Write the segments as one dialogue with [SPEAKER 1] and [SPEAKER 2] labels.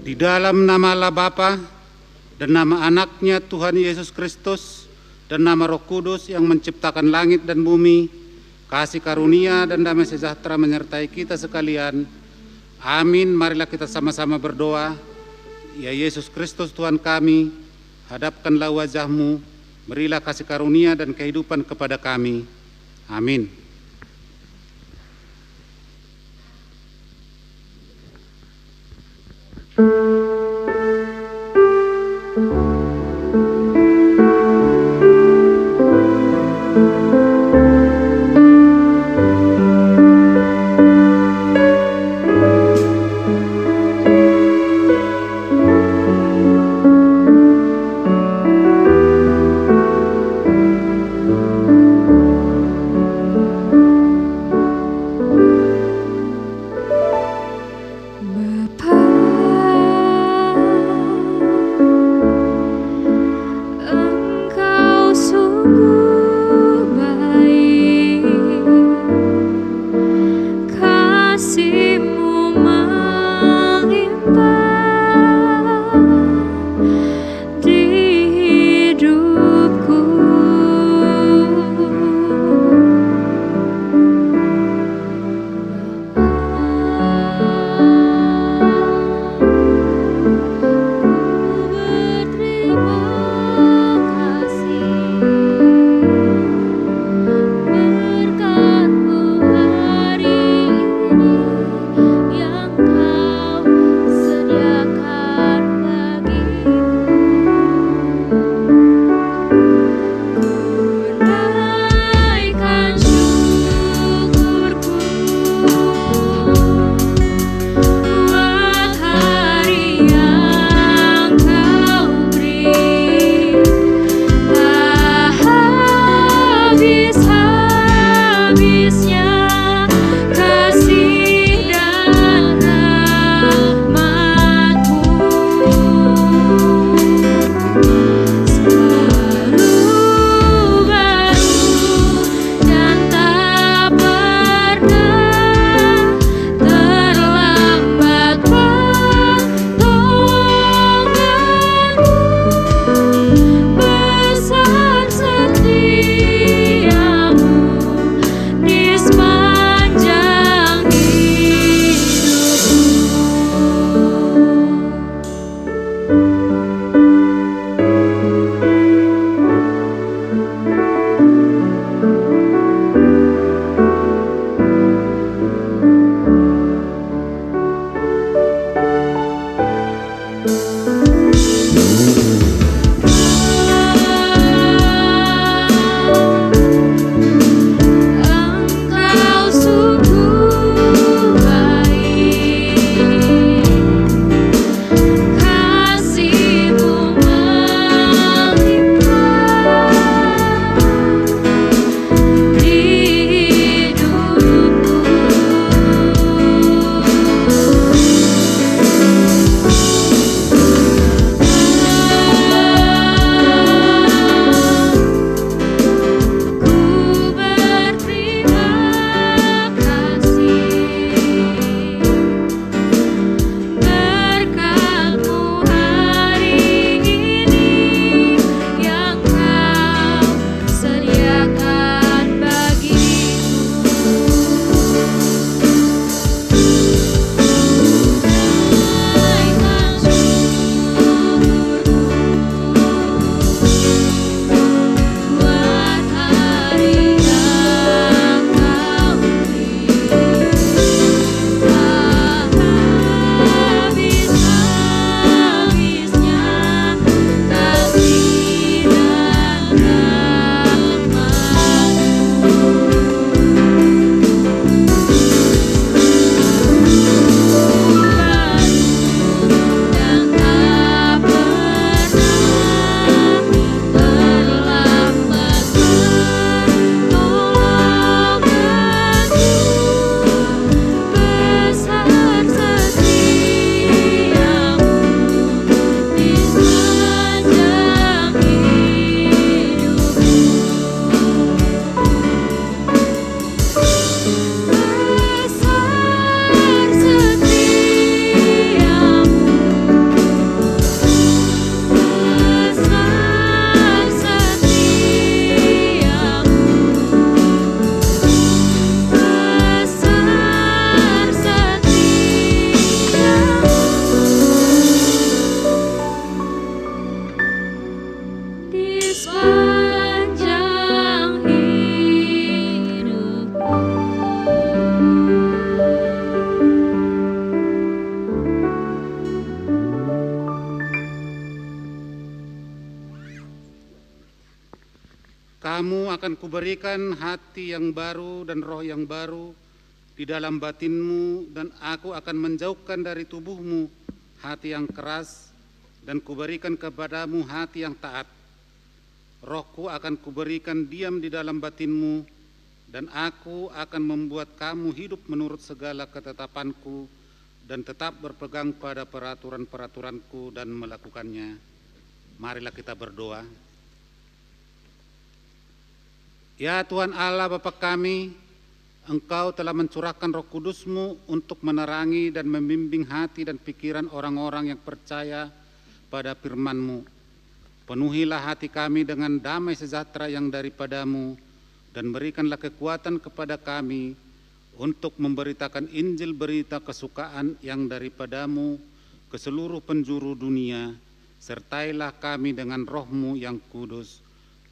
[SPEAKER 1] Di dalam nama Allah Bapa dan nama anaknya Tuhan Yesus Kristus dan nama Roh Kudus yang menciptakan langit dan bumi, kasih karunia dan damai sejahtera menyertai kita sekalian. Amin. Marilah kita sama-sama berdoa. Ya Yesus Kristus Tuhan kami, hadapkanlah wajah-Mu, berilah kasih karunia dan kehidupan kepada kami. Amin.
[SPEAKER 2] Bapa
[SPEAKER 1] Kamu akan kuberikan hati yang baru dan roh yang baru di dalam batinmu, dan aku akan menjauhkan dari tubuhmu hati yang keras, dan kuberikan kepadamu hati yang taat. Rohku akan kuberikan diam di dalam batinmu, dan aku akan membuat kamu hidup menurut segala ketetapanku dan tetap berpegang pada peraturan-peraturanku dan melakukannya. Marilah kita berdoa. Ya Tuhan Allah Bapa kami, Engkau telah mencurahkan Roh Kudus-Mu untuk menerangi dan membimbing hati dan pikiran orang-orang yang percaya pada firman-Mu. Penuhilah hati kami dengan damai sejahtera yang daripada-Mu, dan berikanlah kekuatan kepada kami untuk memberitakan Injil berita kesukaan yang daripada-Mu ke seluruh penjuru dunia. Sertailah kami dengan Roh-Mu yang kudus.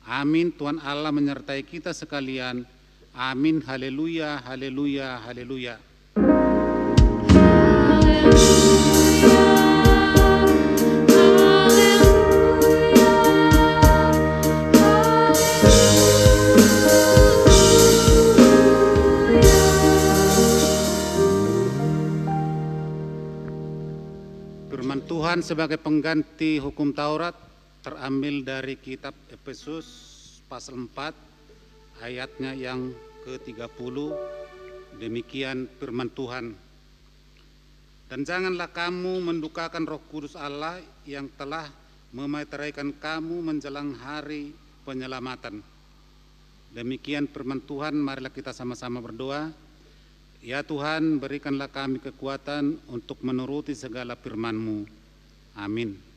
[SPEAKER 1] Amin. Tuhan Allah menyertai kita sekalian. Amin. Haleluya, haleluya, haleluya. Firman Tuhan sebagai pengganti hukum Taurat terambil dari kitab Efesus pasal 4 ayatnya yang ke-30. Demikian firman Tuhan. Dan janganlah kamu mendukakan Roh Kudus Allah yang telah memeteraikan kamu menjelang hari penyelamatan. Demikian firman Tuhan. Marilah kita sama-sama berdoa. Ya Tuhan, berikanlah kami kekuatan untuk menuruti segala firman-Mu. Amin.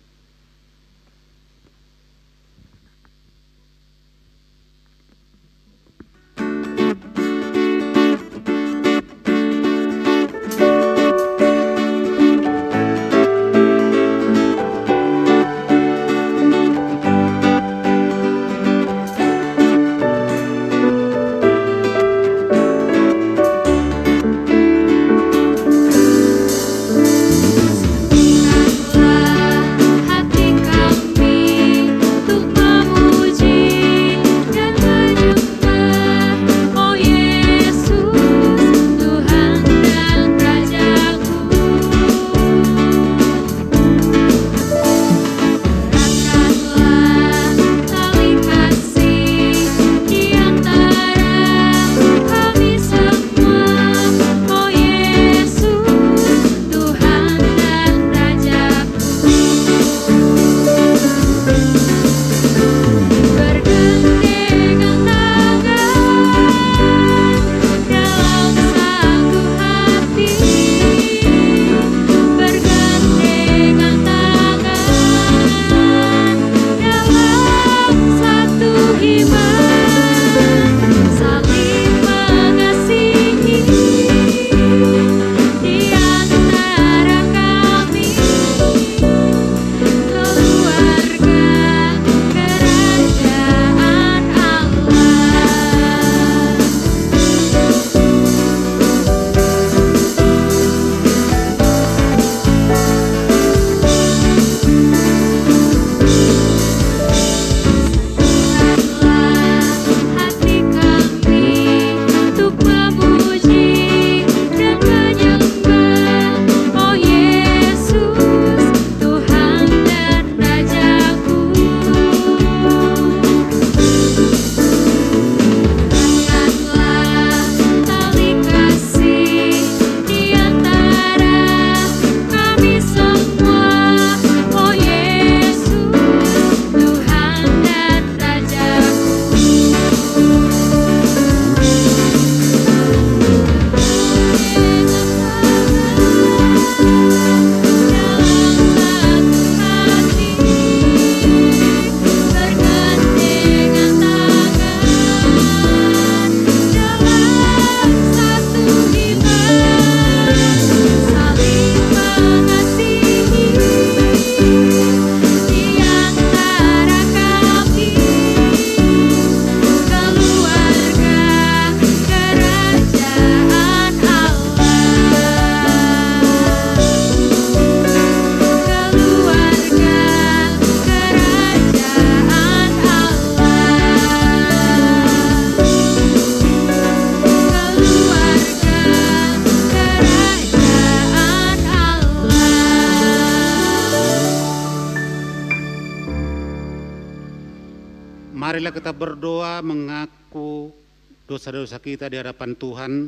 [SPEAKER 1] Marilah kita berdoa mengaku dosa-dosa kita di hadapan Tuhan.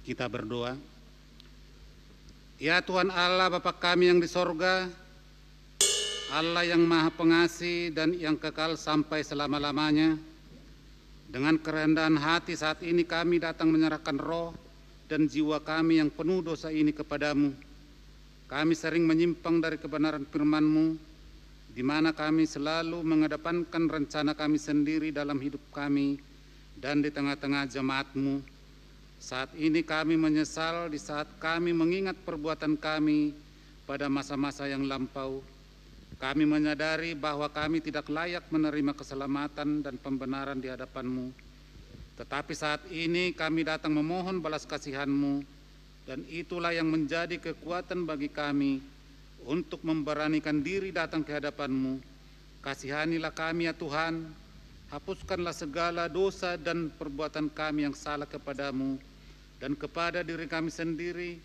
[SPEAKER 1] Kita berdoa. Ya Tuhan Allah Bapa kami yang di sorga, Allah yang maha pengasih dan yang kekal sampai selama-lamanya, dengan kerendahan hati saat ini kami datang menyerahkan roh dan jiwa kami yang penuh dosa ini kepadamu. Kami sering menyimpang dari kebenaran firman-Mu, di mana kami selalu mengedepankan rencana kami sendiri dalam hidup kami dan di tengah-tengah jemaat-Mu. Saat ini kami menyesal di saat kami mengingat perbuatan kami pada masa-masa yang lampau. Kami menyadari bahwa kami tidak layak menerima keselamatan dan pembenaran di hadapan-Mu. Tetapi saat ini kami datang memohon balas kasihan-Mu, dan itulah yang menjadi kekuatan bagi kami untuk memberanikan diri datang ke hadapan-Mu. Kasihanilah kami ya Tuhan, hapuskanlah segala dosa dan perbuatan kami yang salah kepadamu dan kepada diri kami sendiri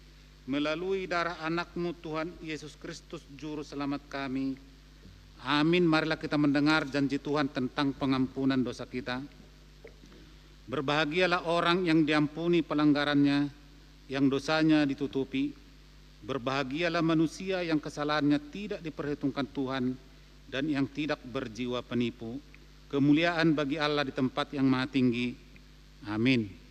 [SPEAKER 1] melalui darah anak-Mu Tuhan Yesus Kristus Juru Selamat kami. Amin. Marilah kita mendengar janji Tuhan tentang pengampunan dosa kita. Berbahagialah orang yang diampuni pelanggarannya, yang dosanya ditutupi. Berbahagialah manusia yang kesalahannya tidak diperhitungkan Tuhan dan yang tidak berjiwa penipu. Kemuliaan bagi Allah di tempat yang maha tinggi. Amin.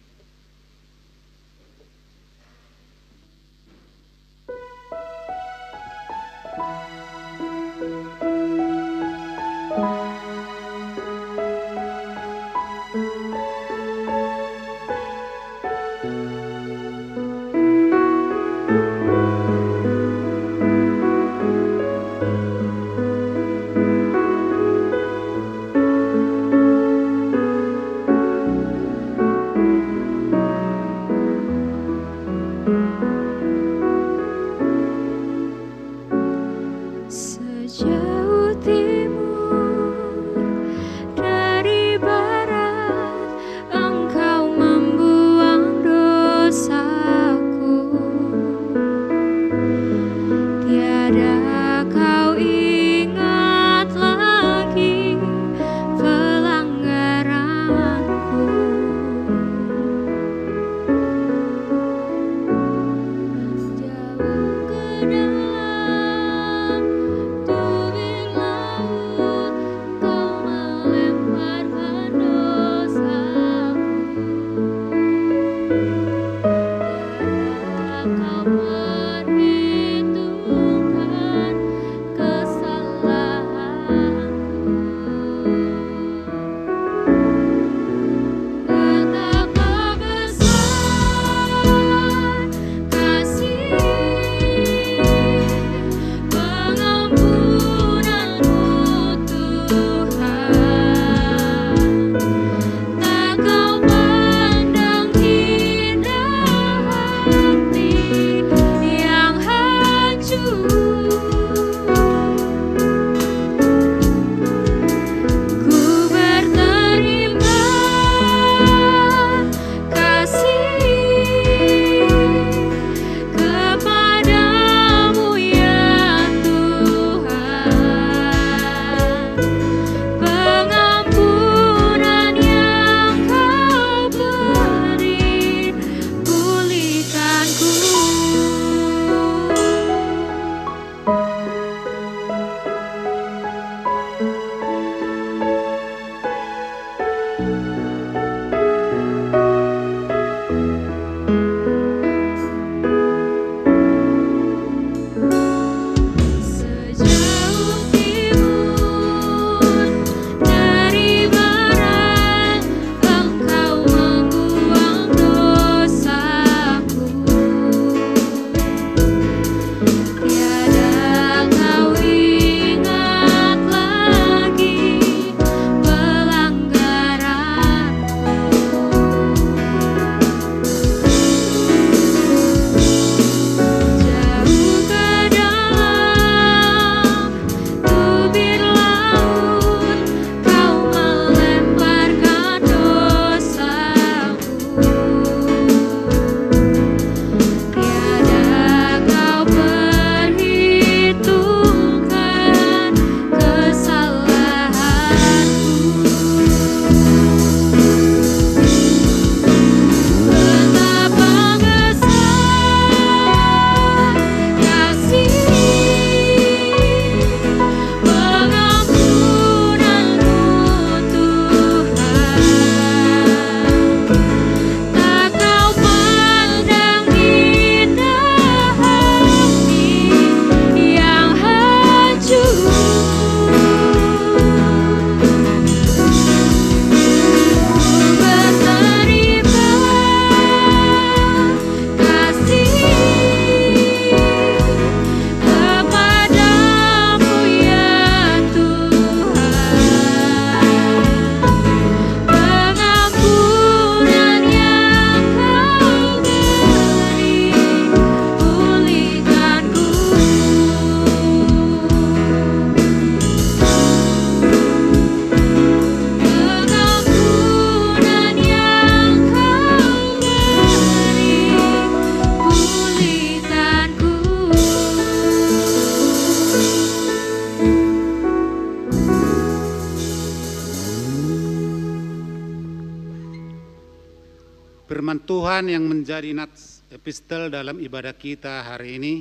[SPEAKER 1] Tuhan yang menjadi nats epistel dalam ibadah kita hari ini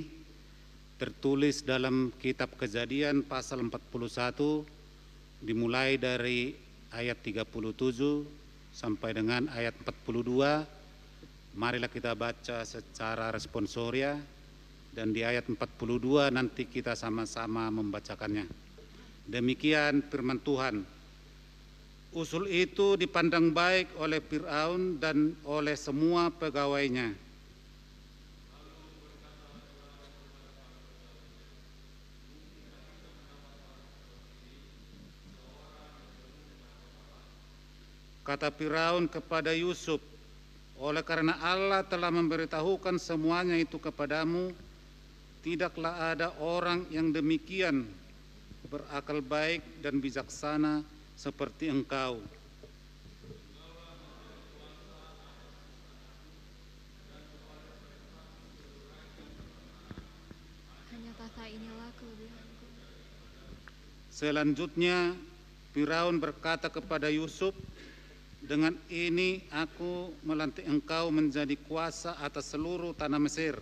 [SPEAKER 1] tertulis dalam kitab Kejadian pasal 41 dimulai dari ayat 37 sampai dengan ayat 42. Marilah kita baca secara responsoria dan di ayat 42 nanti kita sama-sama membacakannya. Demikian firman Tuhan. Usul itu dipandang baik oleh Firaun dan oleh semua pegawainya. Kata Firaun kepada Yusuf, oleh karena Allah telah memberitahukan semuanya itu kepadamu, tidaklah ada orang yang demikian berakal baik dan bijaksana seperti engkau.
[SPEAKER 2] Hanya kata inilah kelebihanku.
[SPEAKER 1] Selanjutnya Firaun berkata kepada Yusuf, dengan ini aku melantik engkau menjadi kuasa atas seluruh tanah Mesir.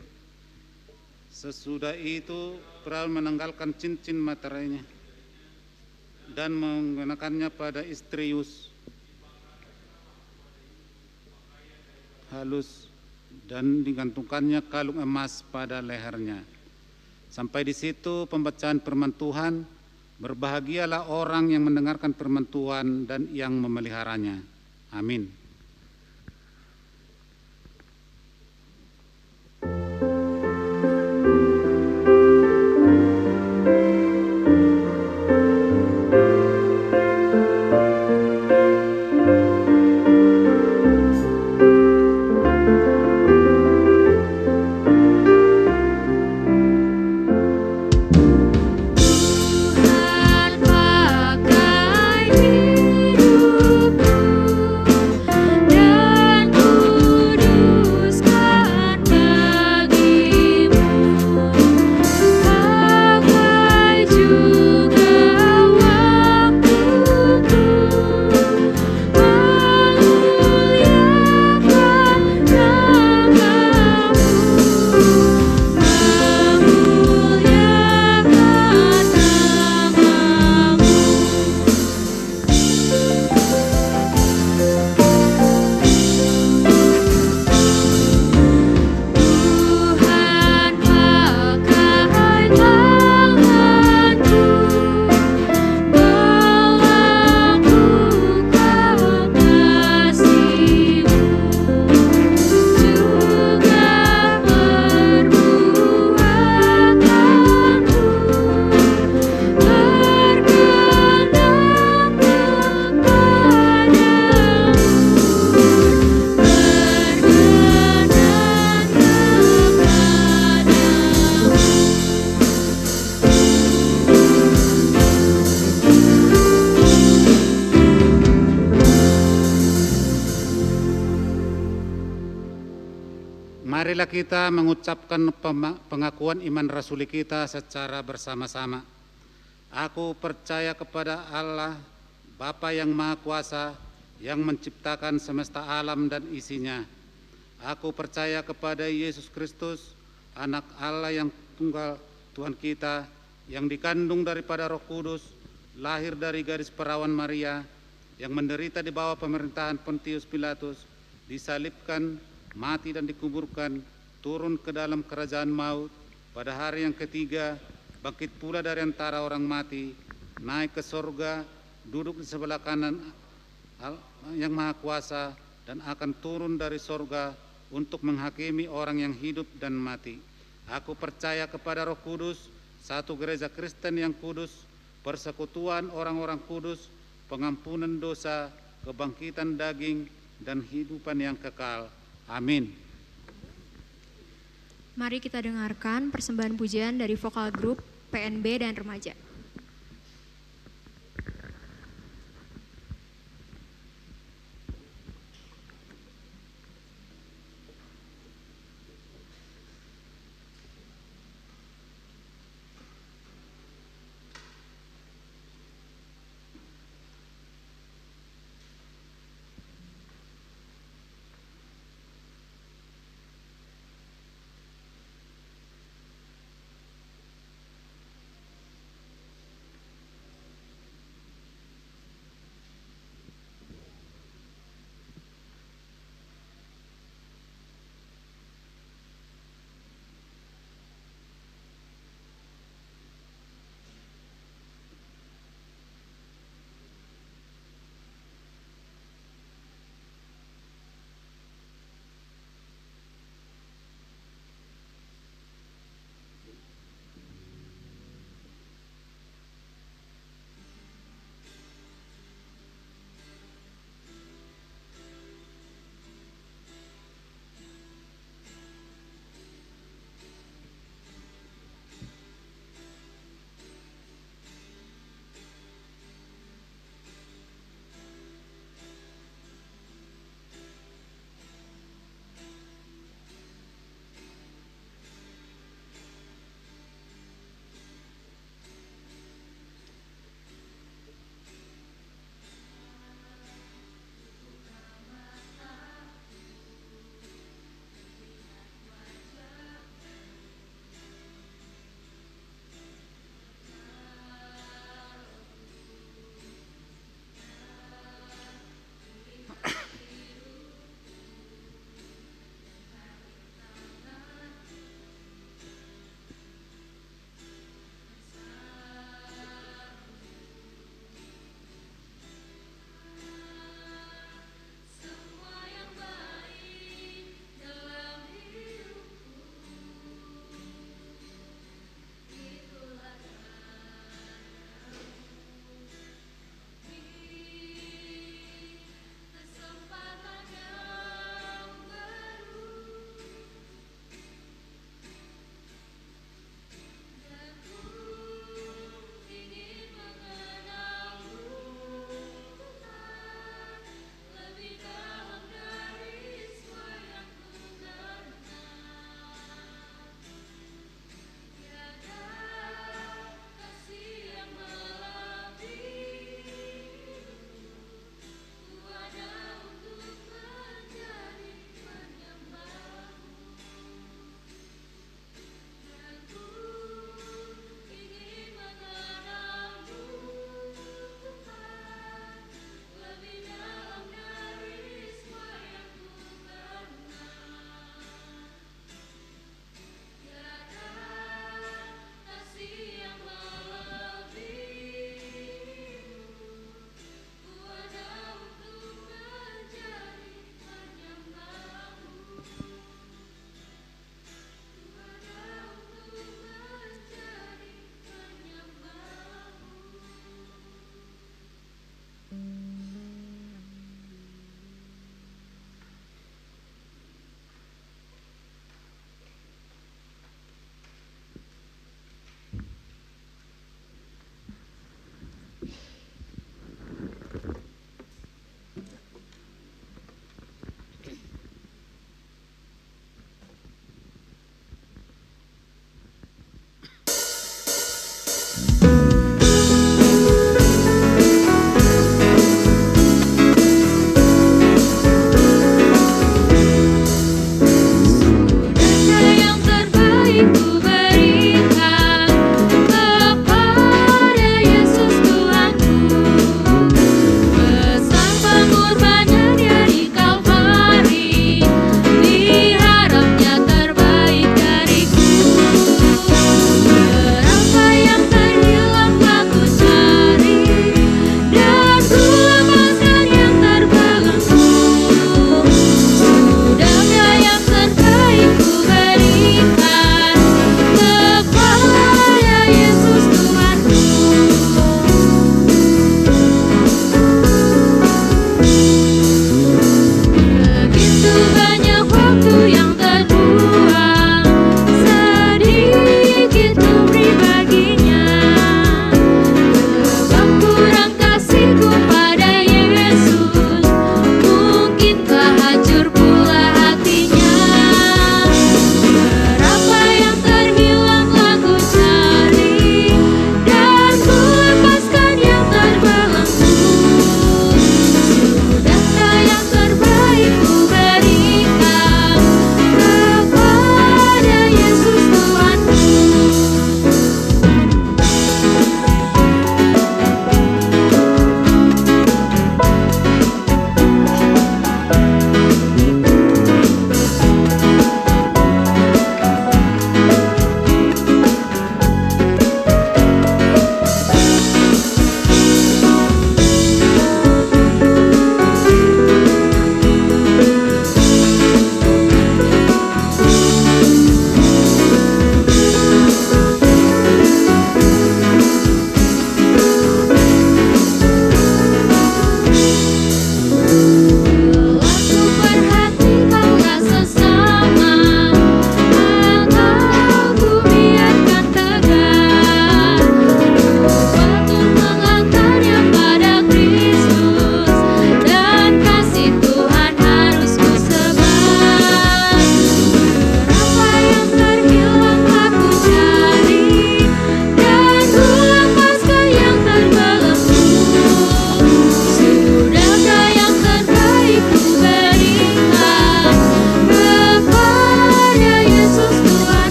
[SPEAKER 1] Sesudah itu Firaun menanggalkan cincin materainya dan mengenakannya pada istri Yusuf halus dan digantungkannya kalung emas pada lehernya. Sampai di situ pembacaan firman Tuhan. Berbahagialah orang yang mendengarkan firman Tuhan dan yang memeliharanya. Amin. Marilah kita mengucapkan pengakuan iman rasuli kita secara bersama-sama. Aku percaya kepada Allah, Bapa yang Maha Kuasa, yang menciptakan semesta alam dan isinya. Aku percaya kepada Yesus Kristus, Anak Allah yang tunggal, Tuhan kita, yang dikandung daripada Roh Kudus, lahir dari gadis perawan Maria, yang menderita di bawah pemerintahan Pontius Pilatus, disalibkan, mati dan dikuburkan, turun ke dalam kerajaan maut, pada hari yang ketiga bangkit pula dari antara orang mati, naik ke sorga, duduk di sebelah kanan yang Maha Kuasa, dan akan turun dari sorga untuk menghakimi orang yang hidup dan mati. Aku percaya kepada Roh Kudus, satu gereja Kristen yang kudus, persekutuan orang-orang kudus, pengampunan dosa, kebangkitan daging, dan hidupan yang kekal. Amin.
[SPEAKER 2] Mari kita dengarkan persembahan pujian dari vokal grup PNB dan remaja.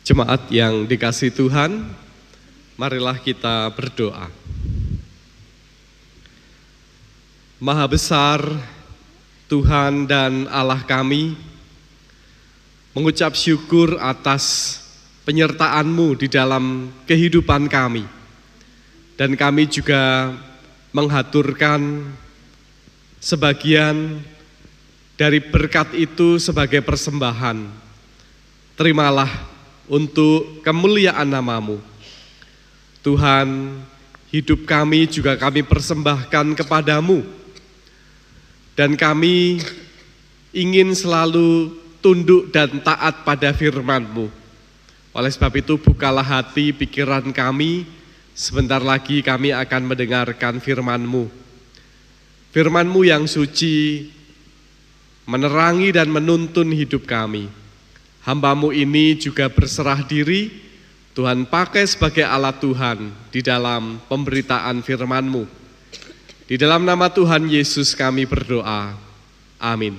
[SPEAKER 3] Jemaat yang dikasihi Tuhan, marilah kita berdoa. Maha besar Tuhan dan Allah kami, mengucap syukur atas penyertaan-Mu di dalam kehidupan kami. Dan kami juga menghaturkan sebagian dari berkat itu sebagai persembahan. Terimalah untuk kemuliaan nama-Mu. Tuhan, hidup kami juga kami persembahkan kepadamu. Dan kami ingin selalu tunduk dan taat pada firman-Mu. Oleh sebab itu bukalah hati pikiran kami, sebentar lagi kami akan mendengarkan firman-Mu. Firman-Mu yang suci menerangi dan menuntun hidup kami. Hamba-Mu ini juga berserah diri, Tuhan pakai sebagai alat Tuhan di dalam pemberitaan firman-Mu. Di dalam nama Tuhan Yesus kami berdoa. Amin.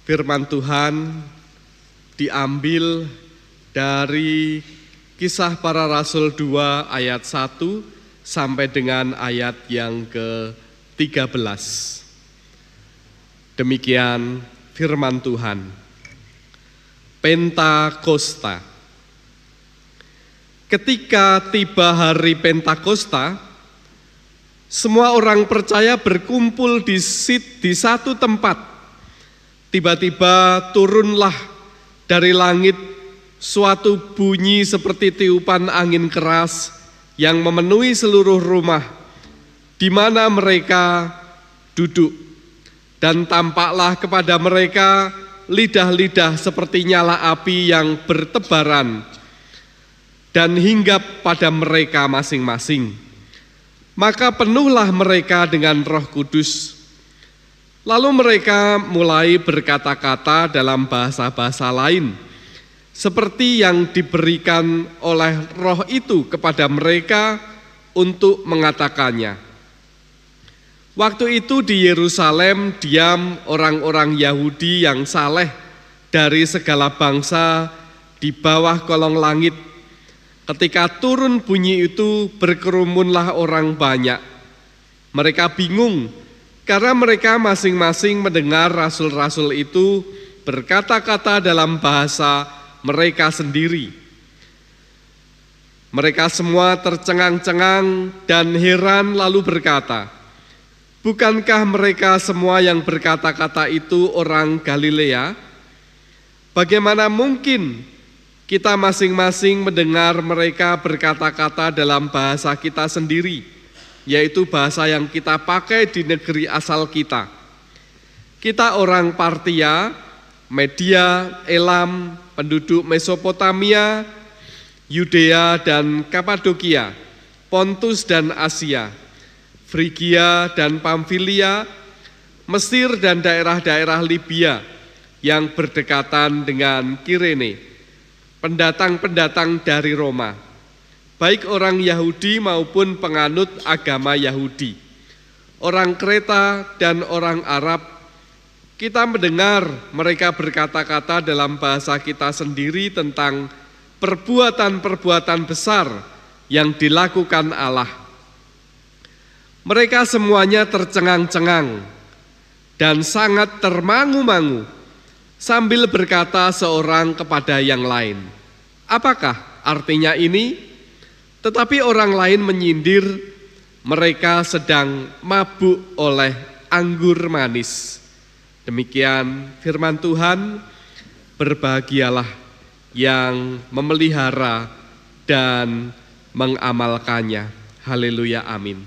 [SPEAKER 3] Firman Tuhan diambil dari Kisah Para Rasul 2 ayat 1 sampai dengan ayat yang ke-13. Demikian firman Tuhan. Pentakosta. Ketika tiba hari Pentakosta, semua orang percaya berkumpul di satu tempat. Tiba-tiba turunlah dari langit suatu bunyi seperti tiupan angin keras yang memenuhi seluruh rumah di mana mereka duduk. Dan tampaklah kepada mereka lidah-lidah seperti nyala api yang bertebaran dan hinggap pada mereka masing-masing. Maka penuhlah mereka dengan Roh Kudus. Lalu mereka mulai berkata-kata dalam bahasa-bahasa lain, seperti yang diberikan oleh Roh itu kepada mereka untuk mengatakannya. Waktu itu di Yerusalem diam orang-orang Yahudi yang saleh dari segala bangsa di bawah kolong langit. Ketika turun bunyi itu, berkerumunlah orang banyak. Mereka bingung karena mereka masing-masing mendengar rasul-rasul itu berkata-kata dalam bahasa mereka sendiri. Mereka semua tercengang-cengang dan heran lalu berkata, "Bukankah mereka semua yang berkata-kata itu orang Galilea? Bagaimana mungkin kita masing-masing mendengar mereka berkata-kata dalam bahasa kita sendiri, yaitu bahasa yang kita pakai di negeri asal kita. Kita orang Partia, Media, Elam, penduduk Mesopotamia, Yudea dan Kapadokia, Pontus dan Asia, Frigia dan Pamfilia, Mesir dan daerah-daerah Libya yang berdekatan dengan Kirene, pendatang-pendatang dari Roma, baik orang Yahudi maupun penganut agama Yahudi, orang Kreta dan orang Arab. Kita mendengar mereka berkata-kata dalam bahasa kita sendiri tentang perbuatan-perbuatan besar yang dilakukan Allah. Mereka semuanya tercengang-cengang dan sangat termangu-mangu sambil berkata seorang kepada yang lain, "Apakah artinya ini?" Tetapi orang lain menyindir, mereka sedang mabuk oleh anggur manis. Demikian firman Tuhan. Berbahagialah yang memelihara dan mengamalkannya. Haleluya, amin.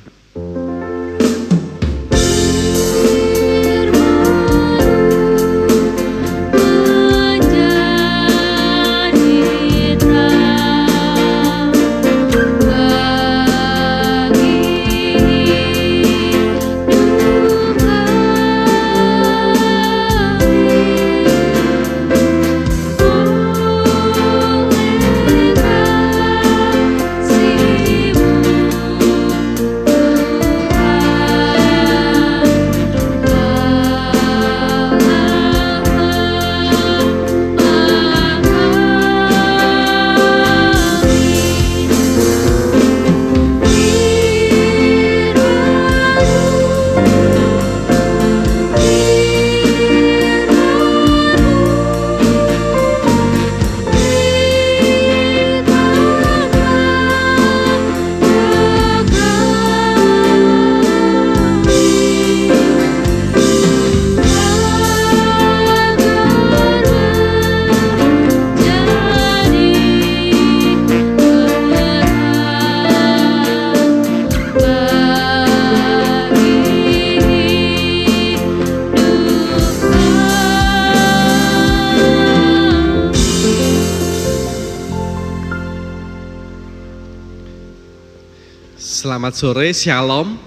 [SPEAKER 3] Selamat sore, Shalom.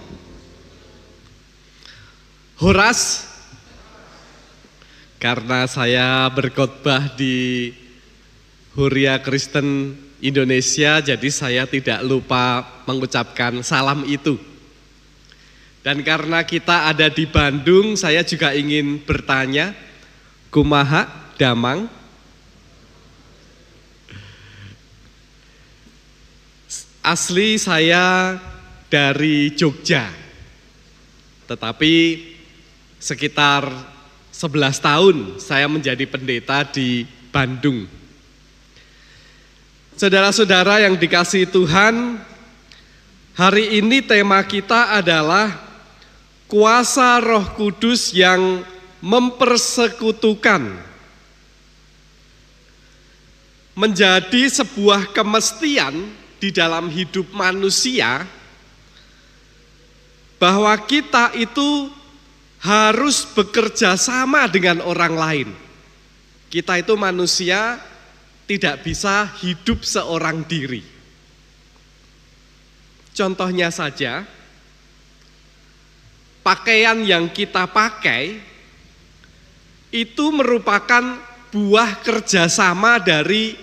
[SPEAKER 3] Horas, karena saya berkhotbah di Huria Kristen Indonesia, jadi saya tidak lupa mengucapkan salam itu. Dan karena kita ada di Bandung, saya juga ingin bertanya, kumaha damang? Asli saya dari Jogja, tetapi sekitar 11 tahun saya menjadi pendeta di Bandung. Saudara-saudara yang dikasihi Tuhan, hari ini tema kita adalah kuasa Roh Kudus yang mempersekutukan. Menjadi sebuah kemestian di dalam hidup manusia bahwa kita itu harus bekerja sama dengan orang lain. Kita itu manusia tidak bisa hidup seorang diri. Contohnya saja, pakaian yang kita pakai itu merupakan buah kerjasama dari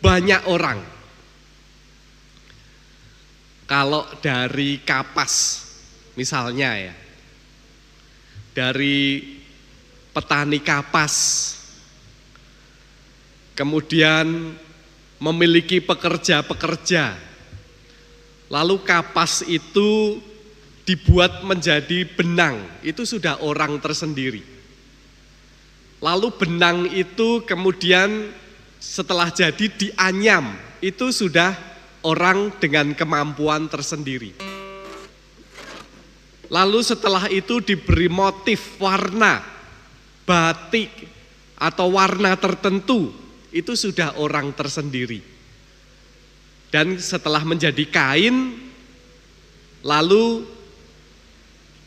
[SPEAKER 3] banyak orang. Kalau dari kapas, misalnya ya, dari petani kapas, kemudian memiliki pekerja-pekerja, lalu kapas itu dibuat menjadi benang, itu sudah orang tersendiri. Lalu benang itu kemudian setelah jadi dianyam, itu sudah orang dengan kemampuan tersendiri. Lalu setelah itu diberi motif warna, batik atau warna tertentu, itu sudah orang tersendiri. Dan setelah menjadi kain, lalu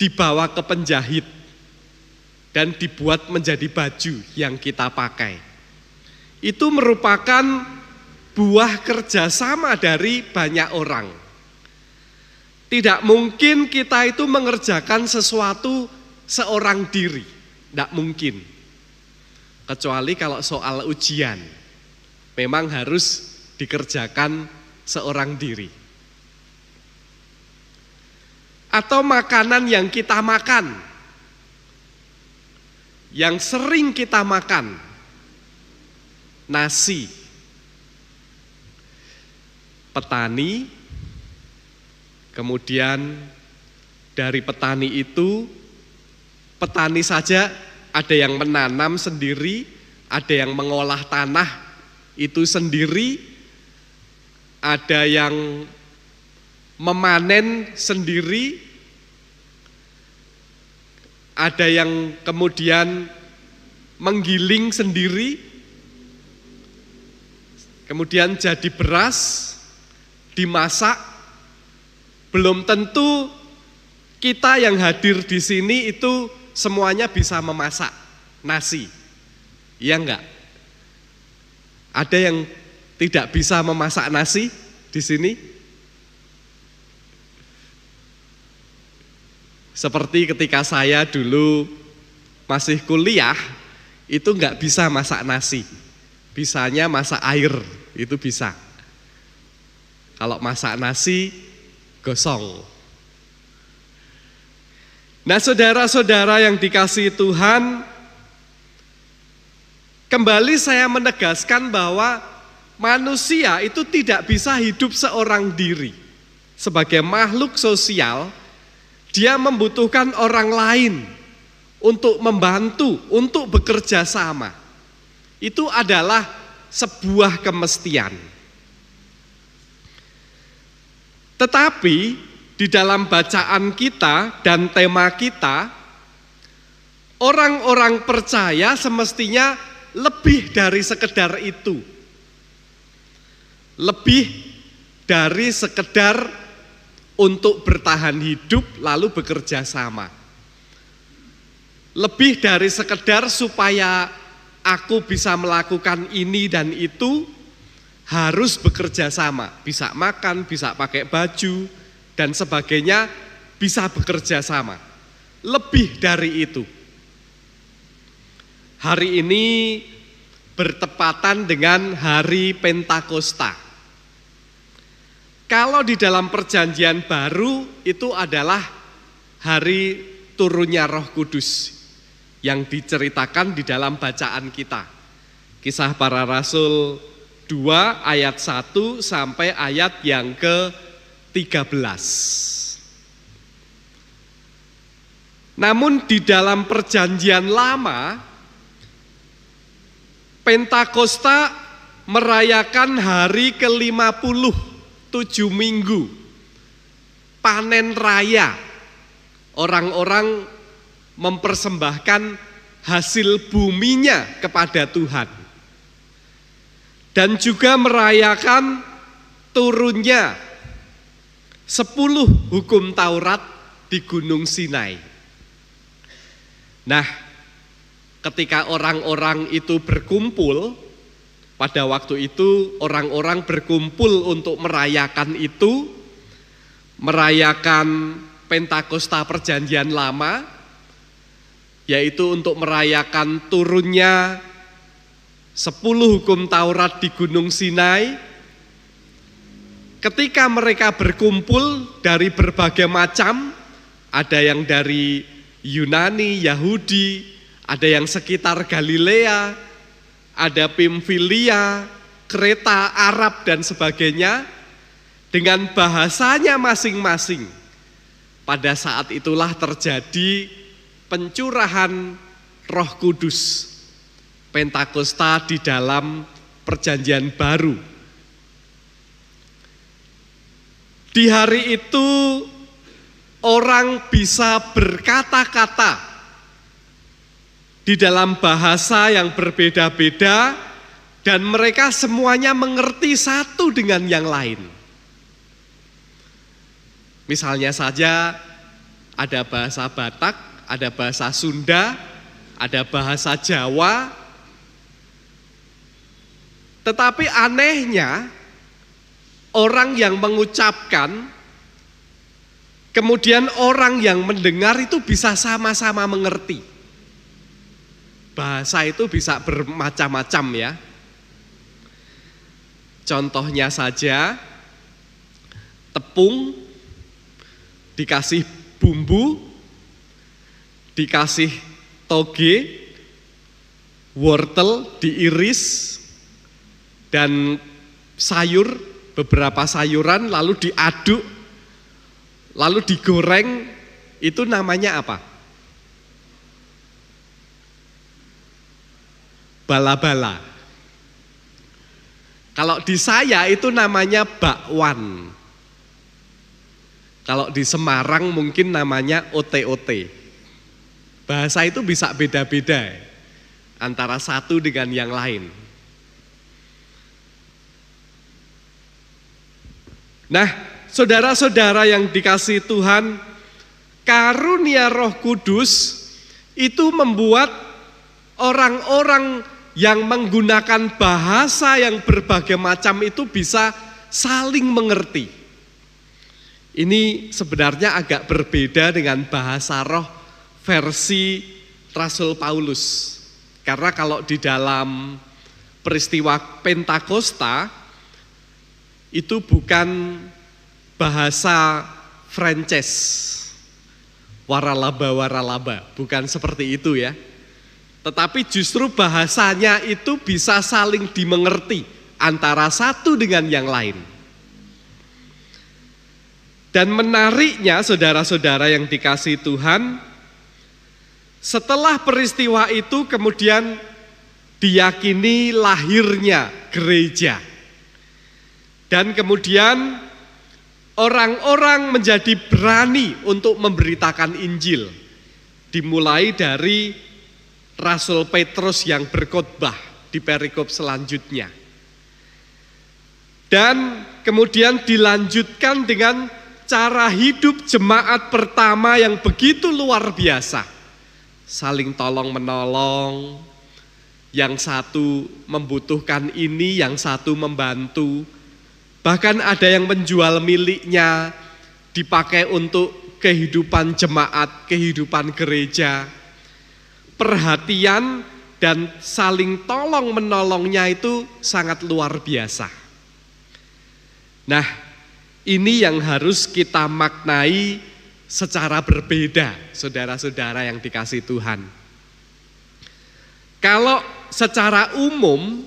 [SPEAKER 3] dibawa ke penjahit dan dibuat menjadi baju yang kita pakai. Itu merupakan buah kerjasama dari banyak orang. Tidak mungkin kita itu mengerjakan sesuatu seorang diri, tidak mungkin. Kecuali kalau soal ujian, memang harus dikerjakan seorang diri. Atau makanan yang kita makan, yang sering kita makan, nasi. Petani, kemudian dari petani itu, petani saja ada yang menanam sendiri, ada yang mengolah tanah itu sendiri, ada yang memanen sendiri, ada yang kemudian menggiling sendiri, kemudian jadi beras, dimasak. Belum tentu kita yang hadir di sini itu semuanya bisa memasak nasi. Iya enggak? Ada yang tidak bisa memasak nasi di sini? Seperti ketika saya dulu masih kuliah, itu enggak bisa masak nasi. Bisanya masak air, itu bisa. Kalau masak nasi, gosong. Nah, saudara-saudara yang dikasihi Tuhan, kembali saya menegaskan bahwa manusia itu tidak bisa hidup seorang diri. Sebagai makhluk sosial, dia membutuhkan orang lain untuk membantu, untuk bekerja sama. Itu adalah sebuah kemestian. Tetapi di dalam bacaan kita dan tema kita, orang-orang percaya semestinya lebih dari sekedar itu. Lebih dari sekedar untuk bertahan hidup lalu bekerja sama. Lebih dari sekedar supaya aku bisa melakukan ini dan itu, harus bekerja sama, bisa makan, bisa pakai baju, dan sebagainya bisa bekerja sama. Lebih dari itu. Hari ini bertepatan dengan hari Pentakosta. Kalau di dalam perjanjian baru itu adalah hari turunnya Roh Kudus yang diceritakan di dalam bacaan kita. Kisah Para Rasul 2 ayat 1 sampai ayat yang ke-13. Namun di dalam perjanjian lama, Pentakosta merayakan hari ke-50, 7 minggu, panen raya. Orang-orang mempersembahkan hasil buminya kepada Tuhan. Dan juga merayakan turunnya 10 hukum Taurat di Gunung Sinai. Nah, ketika orang-orang itu berkumpul, pada waktu itu orang-orang berkumpul untuk merayakan itu, merayakan Pentakosta Perjanjian Lama, yaitu untuk merayakan turunnya 10 hukum Taurat di Gunung Sinai. Ketika mereka berkumpul dari berbagai macam, ada yang dari Yunani, Yahudi, ada yang sekitar Galilea, ada Pamfilia, Kreta, Arab, dan sebagainya, dengan bahasanya masing-masing. Pada saat itulah terjadi pencurahan Roh Kudus, Pentakosta di dalam Perjanjian Baru. Di hari itu orang bisa berkata-kata di dalam bahasa yang berbeda-beda, dan mereka semuanya mengerti satu dengan yang lain. Misalnya saja ada bahasa Batak, ada bahasa Sunda, ada bahasa Jawa. Tetapi anehnya, orang yang mengucapkan, kemudian orang yang mendengar itu bisa sama-sama mengerti. Bahasa itu bisa bermacam-macam ya. Contohnya saja, tepung dikasih bumbu, dikasih toge, wortel diiris, dan sayur, beberapa sayuran lalu diaduk, lalu digoreng, itu namanya apa? Bala-bala. Kalau di saya itu namanya bakwan. Kalau di Semarang mungkin namanya ote-ote. Bahasa itu bisa beda-beda antara satu dengan yang lain. Nah, saudara-saudara yang dikasihi Tuhan, karunia Roh Kudus itu membuat orang-orang yang menggunakan bahasa yang berbagai macam itu bisa saling mengerti. Ini sebenarnya agak berbeda dengan bahasa roh versi Rasul Paulus. Karena kalau di dalam peristiwa Pentakosta itu bukan bahasa Frances, waralaba, bukan seperti itu ya. Tetapi justru bahasanya itu bisa saling dimengerti antara satu dengan yang lain. Dan menariknya saudara-saudara yang dikasihi Tuhan, setelah peristiwa itu kemudian diyakini lahirnya gereja. Dan kemudian orang-orang menjadi berani untuk memberitakan Injil. Dimulai dari Rasul Petrus yang berkhotbah di perikop selanjutnya. Dan kemudian dilanjutkan dengan cara hidup jemaat pertama yang begitu luar biasa. Saling tolong menolong, yang satu membutuhkan ini, yang satu membantu. Bahkan ada yang menjual miliknya, dipakai untuk kehidupan jemaat, kehidupan gereja. Perhatian dan saling tolong-menolongnya itu sangat luar biasa. Nah, ini yang harus kita maknai secara berbeda, saudara-saudara yang dikasihi Tuhan. Kalau secara umum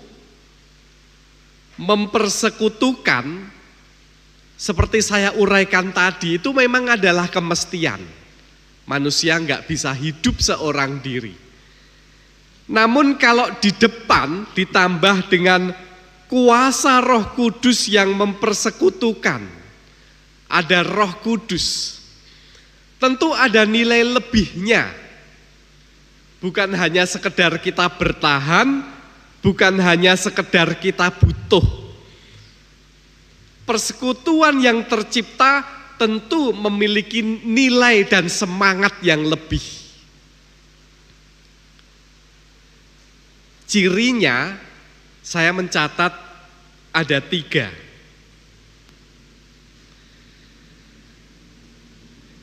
[SPEAKER 3] mempersekutukan, seperti saya uraikan tadi, itu memang adalah kemestian. Manusia nggak bisa hidup seorang diri. Namun kalau di depan ditambah dengan kuasa Roh Kudus yang mempersekutukan, ada Roh Kudus, tentu ada nilai lebihnya. Bukan hanya sekedar kita bertahan, bukan hanya sekedar kita butuh. Persekutuan yang tercipta tentu memiliki nilai dan semangat yang lebih. Cirinya saya mencatat ada 3.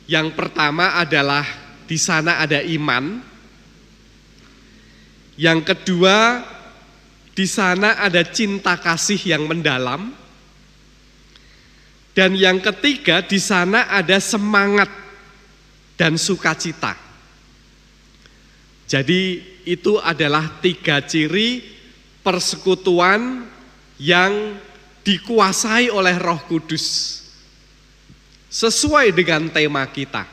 [SPEAKER 3] Yang pertama adalah di sana ada iman. Yang kedua, di sana ada cinta kasih yang mendalam. Dan yang ketiga, di sana ada semangat dan sukacita. Jadi itu adalah 3 ciri persekutuan yang dikuasai oleh Roh Kudus. Sesuai dengan tema kita.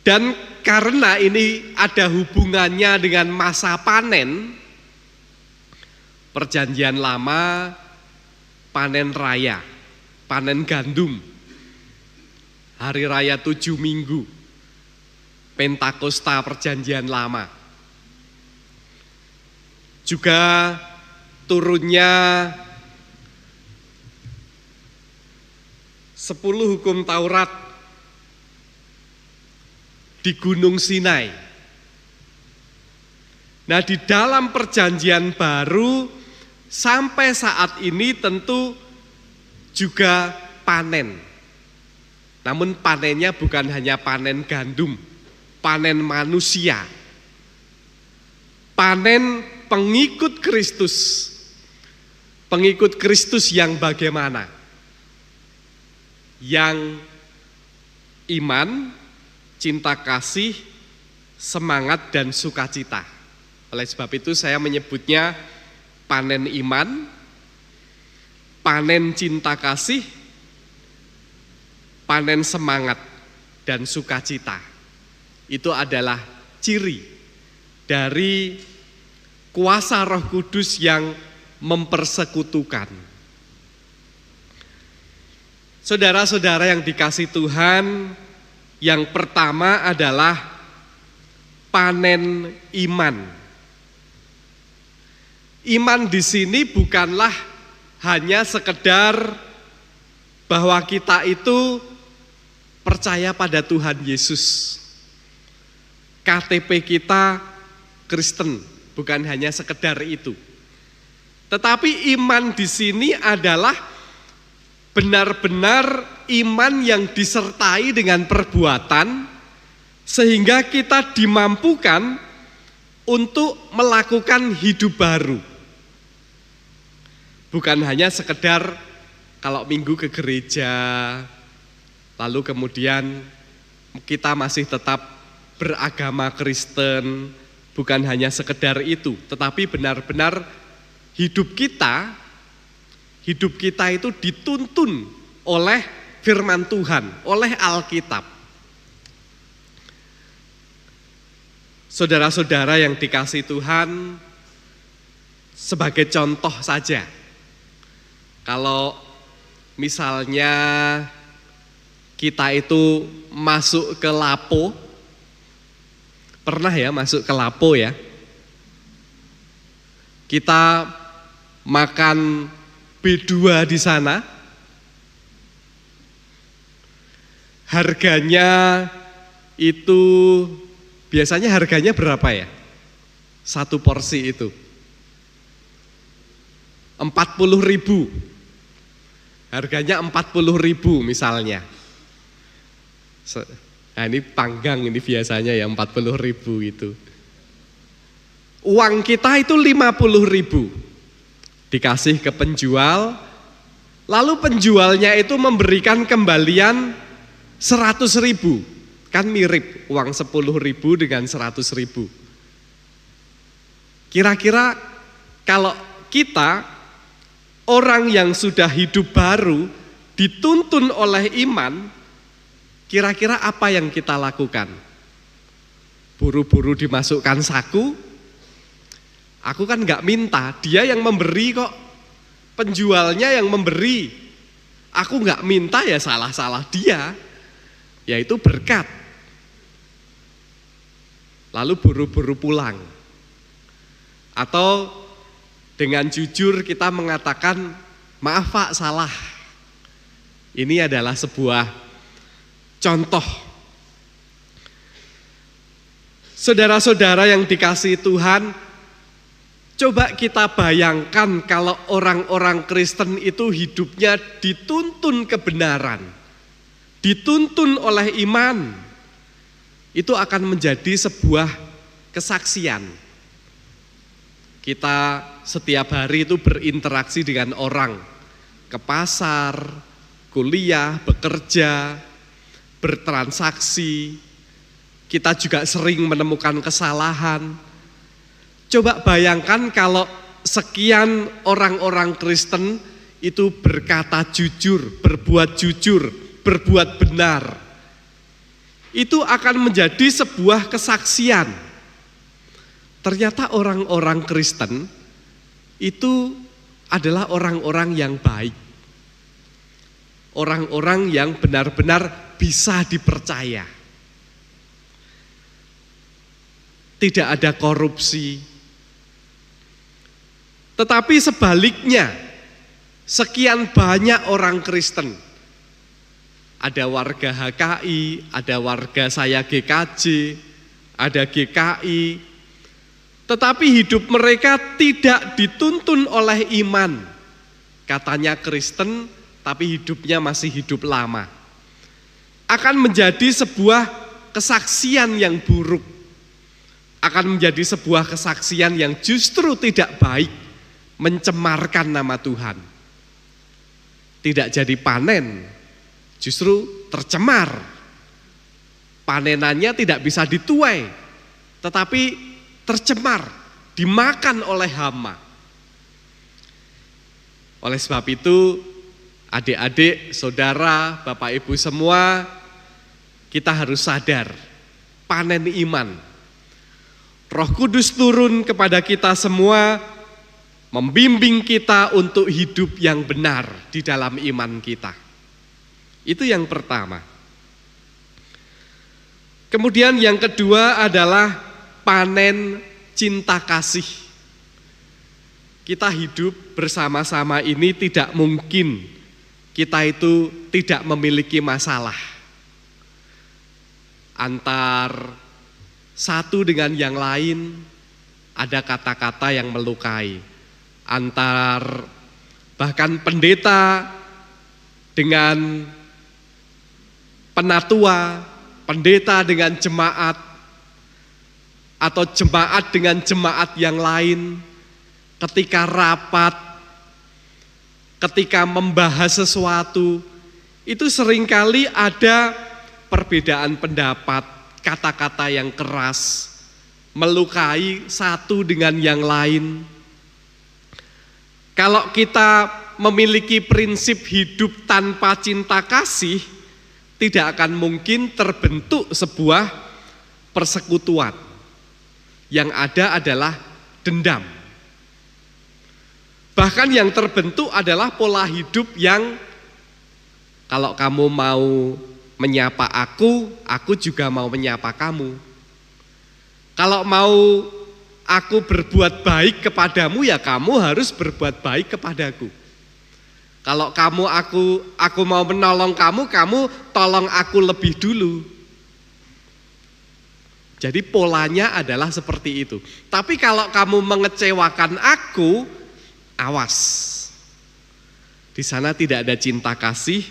[SPEAKER 3] Dan karena ini ada hubungannya dengan masa panen, Perjanjian Lama, panen raya, panen gandum, hari raya 7 minggu, Pentakosta Perjanjian Lama. Juga turunnya 10 hukum Taurat di Gunung Sinai. Nah, di dalam Perjanjian Baru sampai saat ini tentu juga panen. Namun panennya bukan hanya panen gandum, panen manusia. Panen pengikut Kristus. Pengikut Kristus yang bagaimana? Yang iman, cinta kasih, semangat dan sukacita. Oleh sebab itu saya menyebutnya panen iman, panen cinta kasih, panen semangat dan sukacita. Itu adalah ciri dari kuasa Roh Kudus yang mempersekutukan. Saudara-saudara yang dikasihi Tuhan, yang pertama adalah panen iman. Iman di sini bukanlah hanya sekedar bahwa kita itu percaya pada Tuhan Yesus. KTP kita Kristen, bukan hanya sekedar itu. Tetapi iman di sini adalah benar-benar iman yang disertai dengan perbuatan, sehingga kita dimampukan untuk melakukan hidup baru. Bukan hanya sekedar kalau minggu ke gereja, lalu kemudian kita masih tetap beragama Kristen, bukan hanya sekedar itu, tetapi benar-benar hidup kita itu dituntun oleh firman Tuhan, oleh Alkitab. Saudara-saudara yang dikasihi Tuhan, sebagai contoh saja, kalau misalnya kita itu masuk ke Lapo, pernah ya masuk ke Lapo ya, kita makan B2 di sana, harganya itu biasanya harganya berapa ya? Satu porsi itu 40.000. harganya 40.000 misalnya. Nah ini panggang ini biasanya ya 40.000 itu. Uang kita itu 50.000 dikasih ke penjual, lalu penjualnya itu memberikan kembalian 100.000. Kan mirip uang 10.000 dengan 100.000. Kira-kira kalau kita orang yang sudah hidup baru dituntun oleh iman, kira-kira apa yang kita lakukan? Buru-buru dimasukkan saku? Aku kan nggak minta, dia yang memberi kok. Penjualnya yang memberi. Aku nggak minta ya salah-salah dia. Yaitu berkat. Lalu buru-buru pulang. Atau dengan jujur kita mengatakan, maaf Pak, salah. Ini adalah sebuah contoh. Saudara-saudara yang dikasihi Tuhan, coba kita bayangkan kalau orang-orang Kristen itu hidupnya dituntun kebenaran, dituntun oleh iman, itu akan menjadi sebuah kesaksian. Kita setiap hari itu berinteraksi dengan orang, ke pasar, kuliah, bekerja, bertransaksi. Kita juga sering menemukan kesalahan. Coba bayangkan kalau sekian orang-orang Kristen itu berkata jujur, berbuat benar. Itu akan menjadi sebuah kesaksian. Ternyata orang-orang Kristen itu adalah orang-orang yang baik. Orang-orang yang benar-benar bisa dipercaya. Tidak ada korupsi. Tetapi sebaliknya, sekian banyak orang Kristen. Ada warga HKI, ada warga saya GKJ, ada GKI. Tetapi hidup mereka tidak dituntun oleh iman. Katanya Kristen, tapi hidupnya masih hidup lama. Akan menjadi sebuah kesaksian yang buruk. Akan menjadi sebuah kesaksian yang justru tidak baik, mencemarkan nama Tuhan. Tidak jadi panen, justru tercemar. Panenannya tidak bisa dituai, tetapi tercemar, dimakan oleh hama. Oleh sebab itu, adik-adik, saudara, Bapak Ibu semua, kita harus sadar, panen iman. Roh Kudus turun kepada kita semua, membimbing kita untuk hidup yang benar di dalam iman kita. Itu yang pertama. Kemudian yang kedua adalah panen cinta kasih. Kita hidup bersama-sama ini tidak mungkin kita itu tidak memiliki masalah. Antar satu dengan yang lain ada kata-kata yang melukai. Antar bahkan pendeta dengan penatua, pendeta dengan jemaat, atau jemaat dengan jemaat yang lain, ketika rapat, ketika membahas sesuatu, itu seringkali ada perbedaan pendapat, kata-kata yang keras, melukai satu dengan yang lain. Kalau kita memiliki prinsip hidup tanpa cinta kasih, tidak akan mungkin terbentuk sebuah persekutuan. Yang ada adalah dendam. Bahkan yang terbentuk adalah pola hidup yang kalau kamu mau menyapa aku juga mau menyapa kamu. Kalau mau aku berbuat baik kepadamu, ya kamu harus berbuat baik kepadaku. Kalau aku mau menolong kamu tolong aku lebih dulu. Jadi polanya adalah seperti itu. Tapi kalau kamu mengecewakan aku, awas. Di sana tidak ada cinta kasih,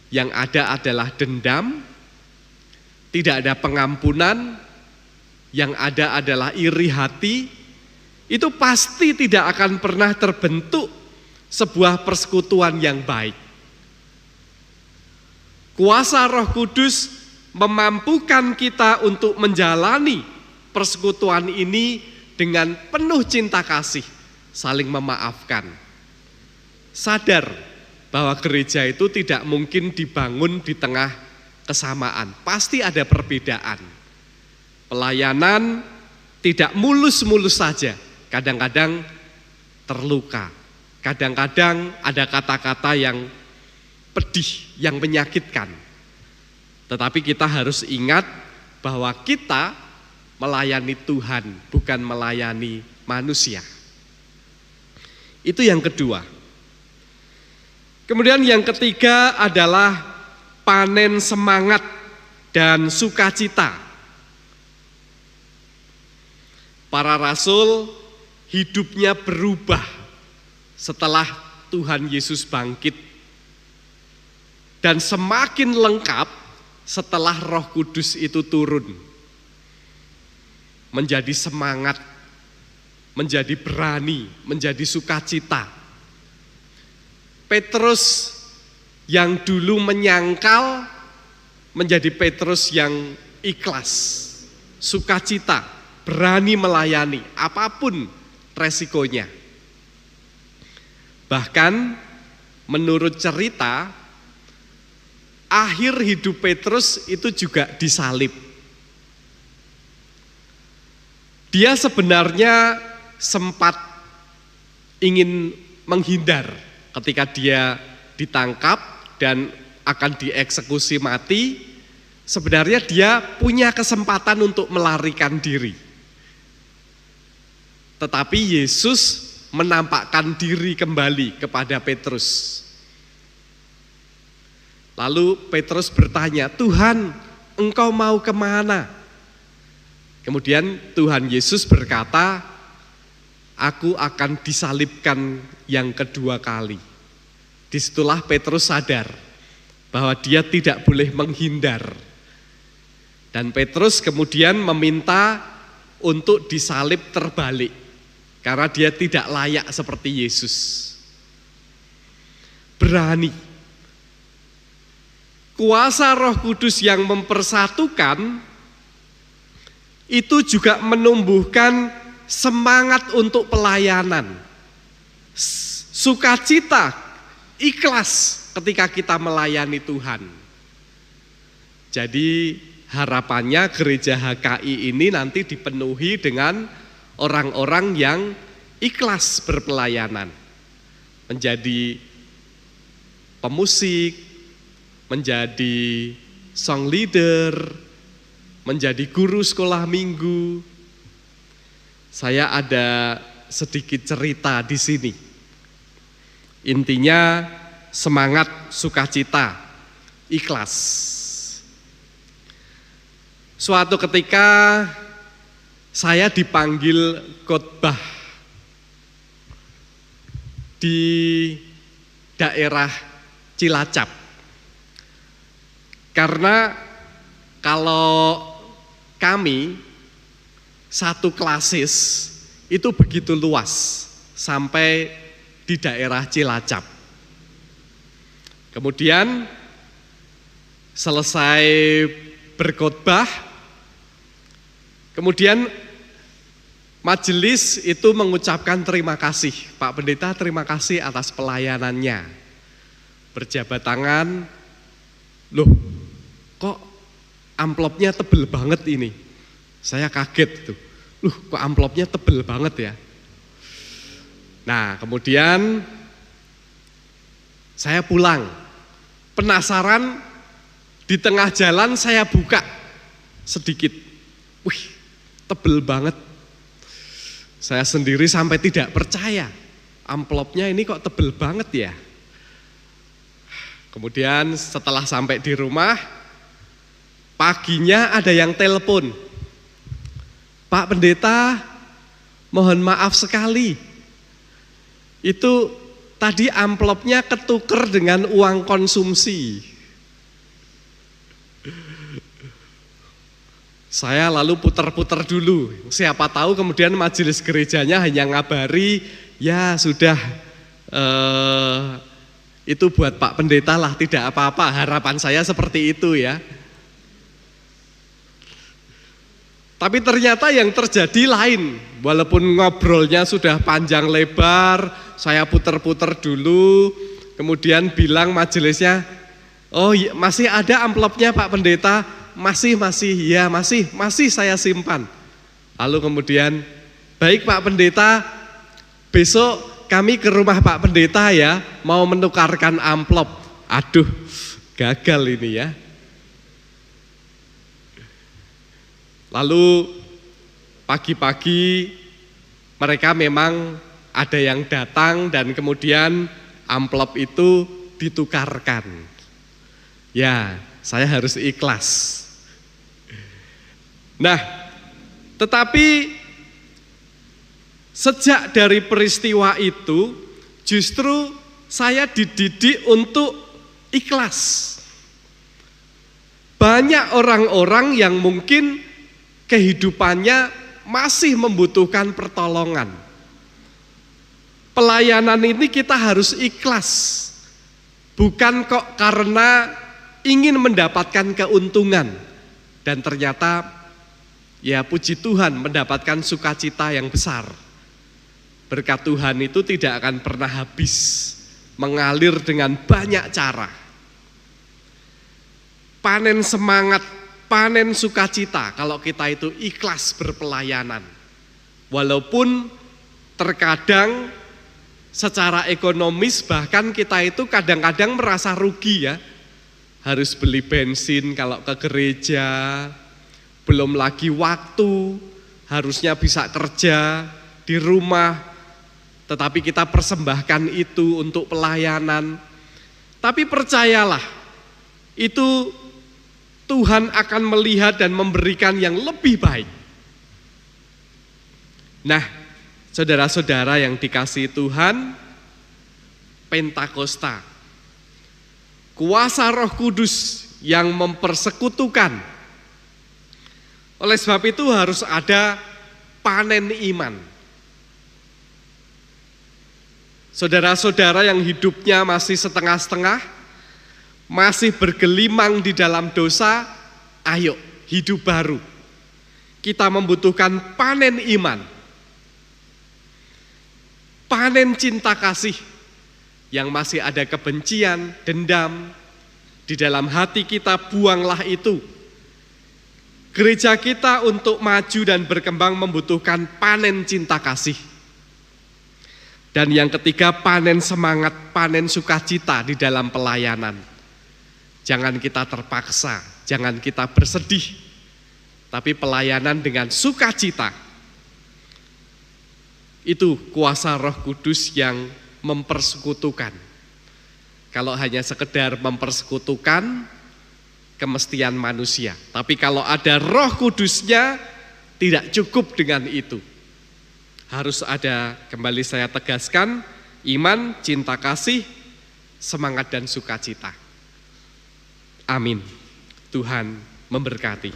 [SPEAKER 3] yang ada adalah dendam, tidak ada pengampunan, yang ada adalah iri hati. Itu pasti tidak akan pernah terbentuk sebuah persekutuan yang baik. Kuasa Roh Kudus memampukan kita untuk menjalani persekutuan ini dengan penuh cinta kasih, saling memaafkan. Sadar bahwa gereja itu tidak mungkin dibangun di tengah kesamaan, pasti ada perbedaan. Pelayanan tidak mulus-mulus saja, kadang-kadang terluka, kadang-kadang ada kata-kata yang pedih, yang menyakitkan. Tetapi kita harus ingat bahwa kita melayani Tuhan, bukan melayani manusia. Itu yang kedua. Kemudian yang ketiga adalah panen semangat dan sukacita. Para rasul hidupnya berubah setelah Tuhan Yesus bangkit, dan semakin lengkap setelah Roh Kudus itu turun. Menjadi semangat, menjadi berani, menjadi sukacita. Petrus yang dulu menyangkal menjadi Petrus yang ikhlas, sukacita, berani melayani apapun resikonya. Bahkan menurut cerita, akhir hidup Petrus itu juga disalib. Dia sebenarnya sempat ingin menghindar ketika dia ditangkap dan akan dieksekusi mati. Sebenarnya dia punya kesempatan untuk melarikan diri. Tetapi Yesus menampakkan diri kembali kepada Petrus. Lalu Petrus bertanya, "Tuhan, engkau mau kemana?" Kemudian Tuhan Yesus berkata, "Aku akan disalibkan yang kedua kali." Disitulah Petrus sadar bahwa dia tidak boleh menghindar. Dan Petrus kemudian meminta untuk disalib terbalik, karena dia tidak layak seperti Yesus. Berani. Kuasa Roh Kudus yang mempersatukan itu juga menumbuhkan semangat untuk pelayanan, sukacita, ikhlas ketika kita melayani Tuhan. Jadi harapannya gereja HKI ini nanti dipenuhi dengan orang-orang yang ikhlas berpelayanan, menjadi pemusik, menjadi song leader, menjadi guru sekolah minggu. Saya ada sedikit cerita di sini. Intinya semangat, sukacita, ikhlas. Suatu ketika saya dipanggil khotbah di daerah Cilacap. Karena kalau kami satu klasis itu begitu luas sampai di daerah Cilacap. Kemudian selesai berkhotbah, kemudian majelis itu mengucapkan terima kasih, Pak Pendeta terima kasih atas pelayanannya. Berjabat tangan, loh kok amplopnya tebel banget ini. Saya kaget tuh, kok amplopnya tebel banget ya. Nah kemudian saya pulang, penasaran, di tengah jalan saya buka sedikit, wih tebel banget. Saya sendiri sampai tidak percaya, amplopnya ini kok tebel banget ya. Kemudian setelah sampai di rumah, paginya ada yang telepon, Pak Pendeta mohon maaf sekali, itu tadi amplopnya ketuker dengan uang konsumsi. Saya lalu putar-putar dulu, siapa tahu kemudian majelis gerejanya hanya ngabari, ya sudah itu buat Pak Pendeta lah, tidak apa-apa, harapan saya seperti itu ya. Tapi ternyata yang terjadi lain, walaupun ngobrolnya sudah panjang lebar, saya putar-putar dulu, kemudian bilang majelisnya, oh masih ada amplopnya Pak Pendeta? Masih, ya masih saya simpan. Lalu kemudian, baik Pak Pendeta, besok kami ke rumah Pak Pendeta ya, mau menukarkan amplop. Aduh, gagal ini ya. Lalu pagi-pagi mereka memang ada yang datang dan kemudian amplop itu ditukarkan. Ya, saya harus ikhlas. Nah, tetapi sejak dari peristiwa itu justru saya dididik untuk ikhlas. Banyak orang-orang yang mungkin kehidupannya masih membutuhkan pertolongan. Pelayanan ini kita harus ikhlas. Bukan kok karena ingin mendapatkan keuntungan. Dan ternyata ya puji Tuhan mendapatkan sukacita yang besar. Berkat Tuhan itu tidak akan pernah habis, mengalir dengan banyak cara. Panen semangat, panen sukacita kalau kita itu ikhlas berpelayanan. Walaupun terkadang secara ekonomis bahkan kita itu kadang-kadang merasa rugi ya. Harus beli bensin kalau ke gereja, belum lagi waktu, harusnya bisa kerja di rumah, tetapi kita persembahkan itu untuk pelayanan. Tapi percayalah, itu Tuhan akan melihat dan memberikan yang lebih baik. Nah, saudara-saudara yang dikasihi Tuhan, Pentakosta, kuasa Roh Kudus yang mempersekutukan. Oleh sebab itu harus ada panen iman. Saudara-saudara yang hidupnya masih setengah-setengah, masih bergelimang di dalam dosa, ayo hidup baru. Kita membutuhkan panen iman. Panen cinta kasih. Yang masih ada kebencian, dendam, di dalam hati kita buanglah itu. Gereja kita untuk maju dan berkembang membutuhkan panen cinta kasih. Dan yang ketiga, panen semangat, panen sukacita di dalam pelayanan. Jangan kita terpaksa, jangan kita bersedih, tapi pelayanan dengan sukacita. Itu kuasa Roh Kudus yang mempersekutukan. Kalau hanya sekedar mempersekutukan, kemestian manusia. Tapi kalau ada Roh Kudusnya, tidak cukup dengan itu. Harus ada, kembali saya tegaskan, iman, cinta kasih, semangat dan sukacita. Amin. Tuhan memberkati.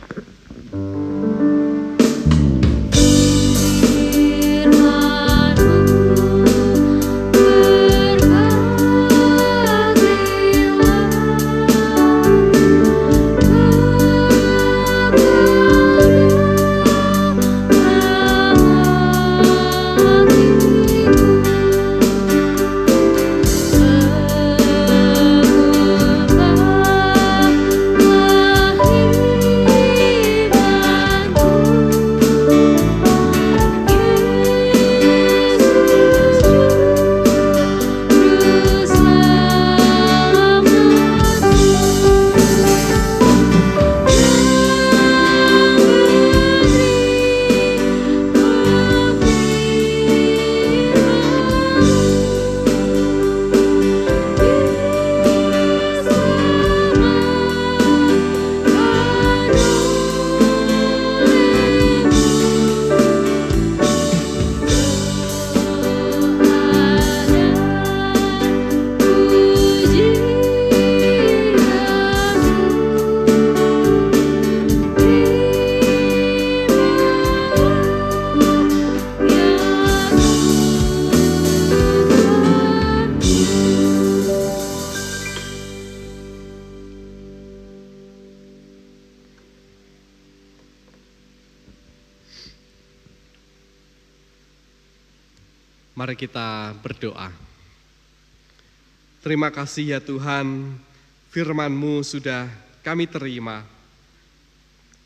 [SPEAKER 3] Mari kita berdoa. Terima kasih ya Tuhan, firman-Mu sudah kami terima.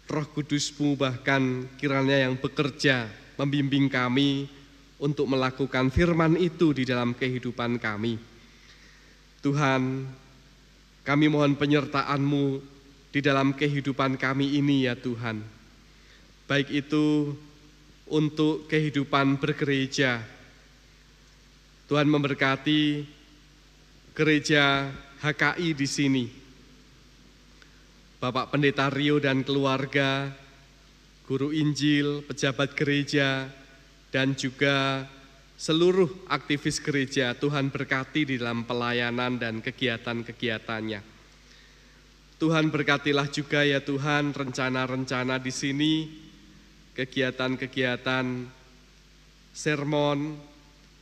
[SPEAKER 3] Roh Kudus-Mu bahkan kiranya yang bekerja membimbing kami untuk melakukan firman itu di dalam kehidupan kami. Tuhan, kami mohon penyertaan-Mu di dalam kehidupan kami ini ya Tuhan. Baik itu untuk kehidupan bergereja. Tuhan memberkati gereja HKI di sini. Bapak Pendeta Rio dan keluarga, guru Injil, pejabat gereja, dan juga seluruh aktivis gereja, Tuhan berkati di dalam pelayanan dan kegiatan-kegiatannya. Tuhan berkatilah juga ya Tuhan rencana-rencana di sini, kegiatan-kegiatan sermon,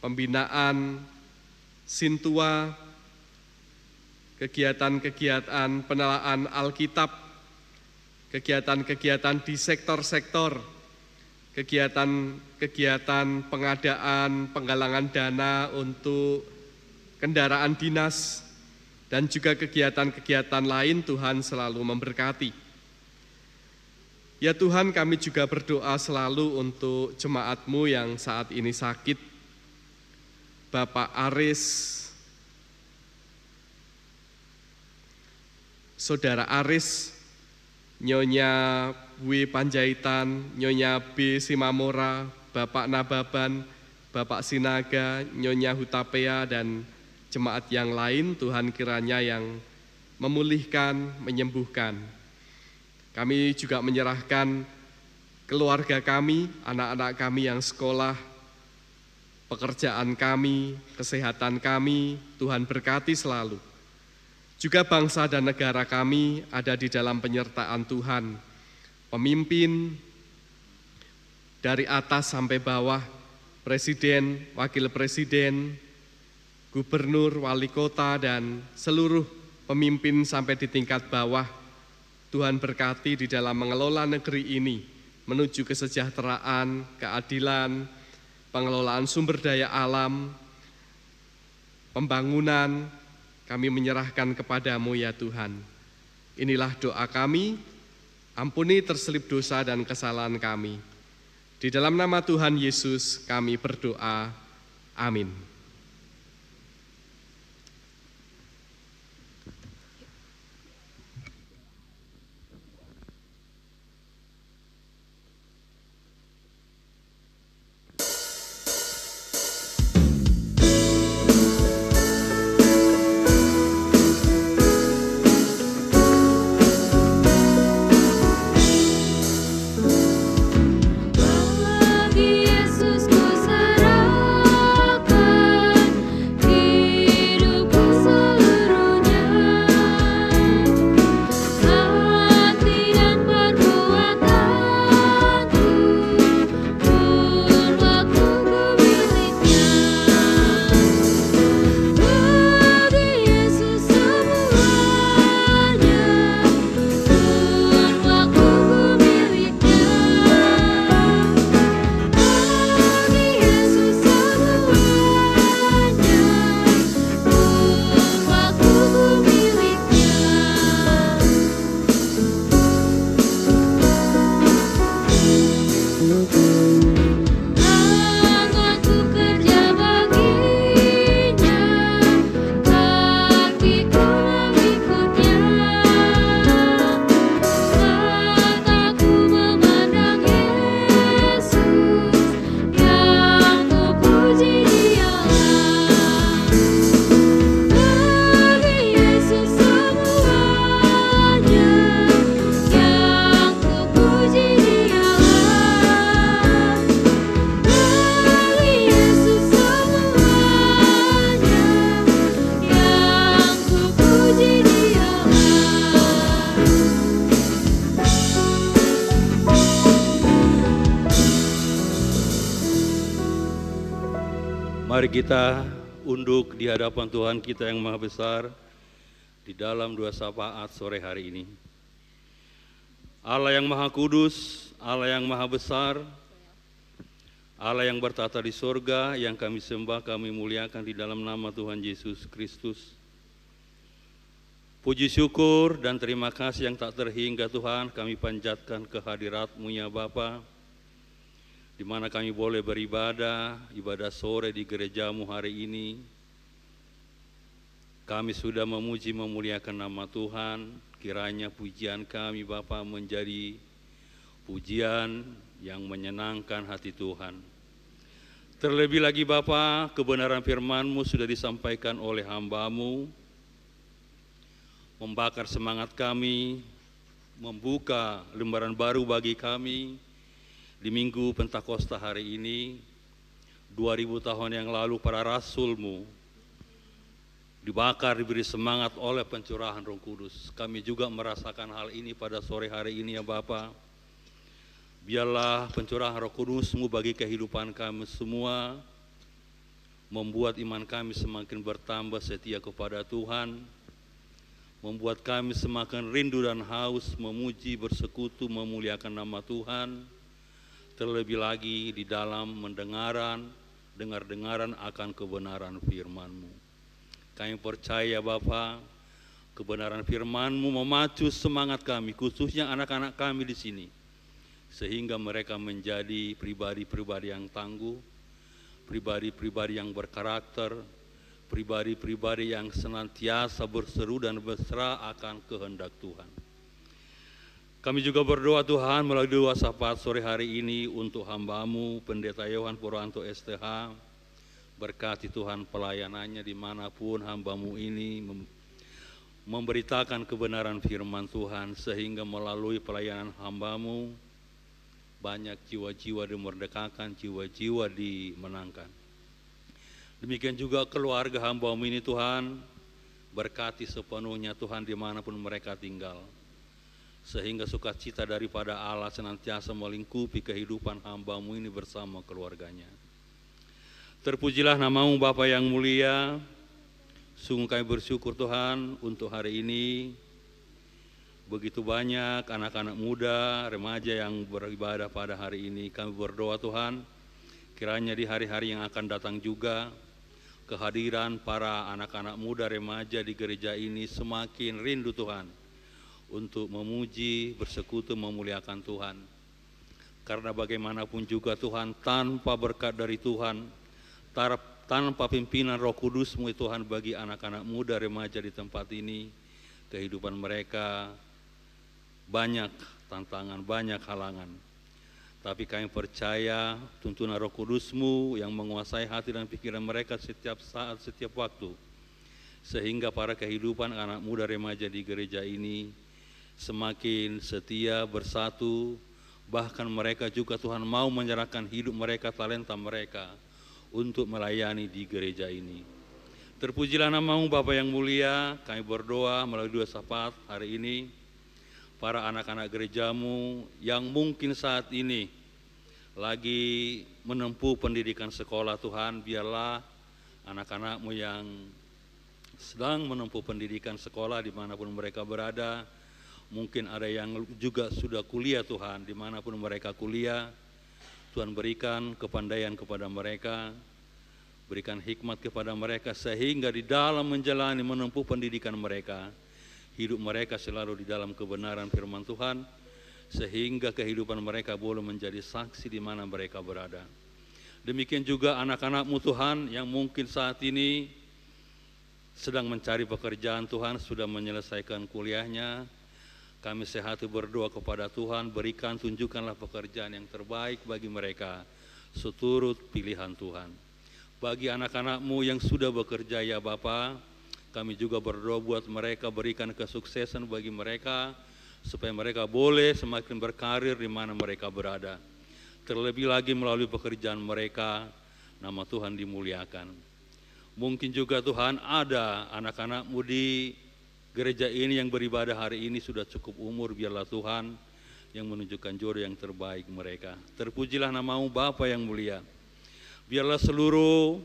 [SPEAKER 3] pembinaan, sintua, kegiatan-kegiatan penelaan Alkitab, kegiatan-kegiatan di sektor-sektor, kegiatan-kegiatan pengadaan, penggalangan dana untuk kendaraan dinas, dan juga kegiatan-kegiatan lain Tuhan selalu memberkati. Ya Tuhan, kami juga berdoa selalu untuk jemaat-Mu yang saat ini sakit, Bapak Aris, Saudara Aris, Nyonya W. Panjaitan, Nyonya B. Simamora, Bapak Nababan, Bapak Sinaga, Nyonya Hutapea, dan jemaat yang lain, Tuhan kiranya yang memulihkan, menyembuhkan. Kami juga menyerahkan keluarga kami, anak-anak kami yang sekolah, pekerjaan kami, kesehatan kami, Tuhan berkati selalu. Juga bangsa dan negara kami ada di dalam penyertaan Tuhan. Pemimpin dari atas sampai bawah, presiden, wakil presiden, gubernur, wali kota, dan seluruh pemimpin sampai di tingkat bawah, Tuhan berkati di dalam mengelola negeri ini menuju kesejahteraan, keadilan, pengelolaan sumber daya alam, pembangunan. Kami menyerahkan kepadamu ya Tuhan. Inilah doa kami, ampuni terselip dosa dan kesalahan kami. Di dalam nama Tuhan Yesus kami berdoa, amin.
[SPEAKER 4] Yesus ku serahkan
[SPEAKER 5] Mari kita unduk di hadapan Tuhan kita yang Maha Besar di dalam dua syafaat sore hari ini. Allah yang Maha Kudus, Allah yang Maha Besar, Allah yang bertata di sorga, yang kami sembah, kami muliakan di dalam nama Tuhan Yesus Kristus. Puji syukur dan terima kasih yang tak terhingga Tuhan kami panjatkan kehadirat-Mu ya Bapa, di mana kami boleh beribadah, ibadah sore di gereja-Mu hari ini. Kami sudah memuji memuliakan nama Tuhan, kiranya pujian kami Bapa menjadi pujian yang menyenangkan hati Tuhan. Terlebih lagi Bapa, kebenaran firman-Mu sudah disampaikan oleh hamba-Mu, membakar semangat kami, membuka lembaran baru bagi kami di Minggu Pentakosta hari ini. 2000 tahun yang lalu para rasul-Mu dibakar, diberi semangat oleh pencurahan Roh Kudus. Kami juga merasakan hal ini pada sore hari ini ya Bapa. Biarlah pencurahan Roh Kudus-Mu bagi kehidupan kami semua, membuat iman kami semakin bertambah setia kepada Tuhan, membuat kami semakin rindu dan haus memuji, bersekutu, memuliakan nama Tuhan, terlebih lagi di dalam dengar-dengaran akan kebenaran firman-Mu. Kami percaya Bapa, kebenaran firman-Mu memacu semangat kami, khususnya anak-anak kami di sini, sehingga mereka menjadi pribadi-pribadi yang tangguh, pribadi-pribadi yang berkarakter, pribadi-pribadi yang senantiasa berseru dan berserah akan kehendak Tuhan. Kami juga berdoa Tuhan melalui doa syafaat sore hari ini untuk hamba-Mu Pendeta Yohan Purwanto STH. Berkati Tuhan pelayanannya dimanapun hamba-Mu ini memberitakan kebenaran firman Tuhan, sehingga melalui pelayanan hamba-Mu banyak jiwa-jiwa dimerdekakan, jiwa-jiwa dimenangkan. Demikian juga keluarga hamba-Mu ini Tuhan, berkati sepenuhnya Tuhan dimanapun mereka tinggal, sehingga sukacita daripada Allah senantiasa melingkupi kehidupan hamba-Mu ini bersama keluarganya. Terpujilah nama-Mu Bapa yang mulia. Sungguh kami bersyukur Tuhan untuk hari ini, begitu banyak anak-anak muda, remaja yang beribadah pada hari ini. Kami berdoa Tuhan, kiranya di hari-hari yang akan datang juga, kehadiran para anak-anak muda remaja di gereja ini semakin rindu Tuhan untuk memuji, bersekutu, memuliakan Tuhan. Karena bagaimanapun juga Tuhan, tanpa berkat dari Tuhan, tanpa pimpinan Roh Kudus-Mu Tuhan, bagi anak-anak muda remaja di tempat ini, kehidupan mereka banyak tantangan, banyak halangan. Tapi kami percaya tuntunan Roh Kudus-Mu yang menguasai hati dan pikiran mereka setiap saat, setiap waktu, sehingga para kehidupan anak muda remaja di gereja ini semakin setia, bersatu, bahkan mereka juga Tuhan mau menyerahkan hidup mereka, talenta mereka untuk melayani di gereja ini. Terpujilah nama-Mu Bapa yang mulia. Kami berdoa melalui doa syafaat hari ini, para anak-anak gereja-Mu yang mungkin saat ini lagi menempuh pendidikan sekolah Tuhan, biarlah anak-anak-Mu yang sedang menempuh pendidikan sekolah dimanapun mereka berada, mungkin ada yang juga sudah kuliah Tuhan, dimanapun mereka kuliah, Tuhan berikan kepandaian kepada mereka, berikan hikmat kepada mereka, sehingga di dalam menjalani menempuh pendidikan mereka, hidup mereka selalu di dalam kebenaran firman Tuhan, sehingga kehidupan mereka boleh menjadi saksi di mana mereka berada. Demikian juga anak-anak-Mu Tuhan yang mungkin saat ini sedang mencari pekerjaan Tuhan, sudah menyelesaikan kuliahnya. Kami sehati berdoa kepada Tuhan, berikan, tunjukkanlah pekerjaan yang terbaik bagi mereka, seturut pilihan Tuhan. Bagi anak-anak-Mu yang sudah bekerja ya Bapa, kami juga berdoa buat mereka, berikan kesuksesan bagi mereka, supaya mereka boleh semakin berkarir di mana mereka berada. Terlebih lagi melalui pekerjaan mereka, nama Tuhan dimuliakan. Mungkin juga Tuhan ada anak-anak-Mu di gereja ini yang beribadah hari ini sudah cukup umur, biarlah Tuhan yang menunjukkan jodoh yang terbaik mereka. Terpujilah nama-Mu Bapa yang mulia. Biarlah seluruh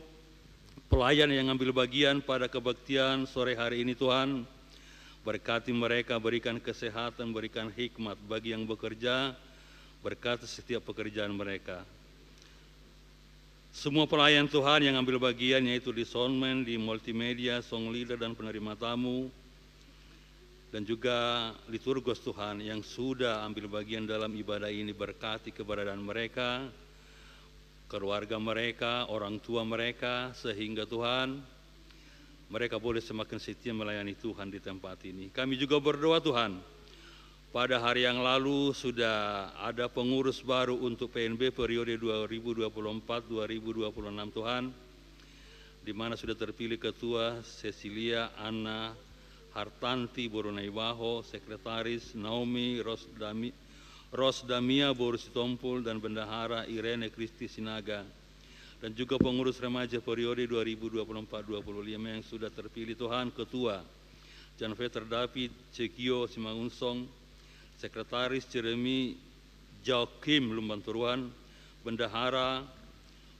[SPEAKER 5] pelayan yang ambil bagian pada kebaktian sore hari ini Tuhan, berkati mereka, berikan kesehatan, berikan hikmat bagi yang bekerja, berkati setiap pekerjaan mereka. semua pelayan Tuhan yang ambil bagian, yaitu di soundman, di multimedia, song leader, dan penerima tamu, dan juga liturgos Tuhan yang sudah ambil bagian dalam ibadah ini. Berkati keberadaan mereka, keluarga mereka, orang tua mereka, sehingga Tuhan, mereka boleh semakin setia melayani Tuhan di tempat ini. Kami juga berdoa Tuhan, pada hari yang lalu sudah ada pengurus baru untuk PNB periode 2024-2026 Tuhan, di mana sudah terpilih Ketua Cecilia Anna Hartanti Borunaibaho, Sekretaris Naomi Rosdamia Borusitompul, dan Bendahara Irene Kristi Sinaga, dan juga pengurus remaja periode 2024-2025 yang sudah terpilih Tuhan, Ketua Jan Veter David Cekio Simangunsong, Sekretaris Jeremy Joakim Lumbanturuan, Bendahara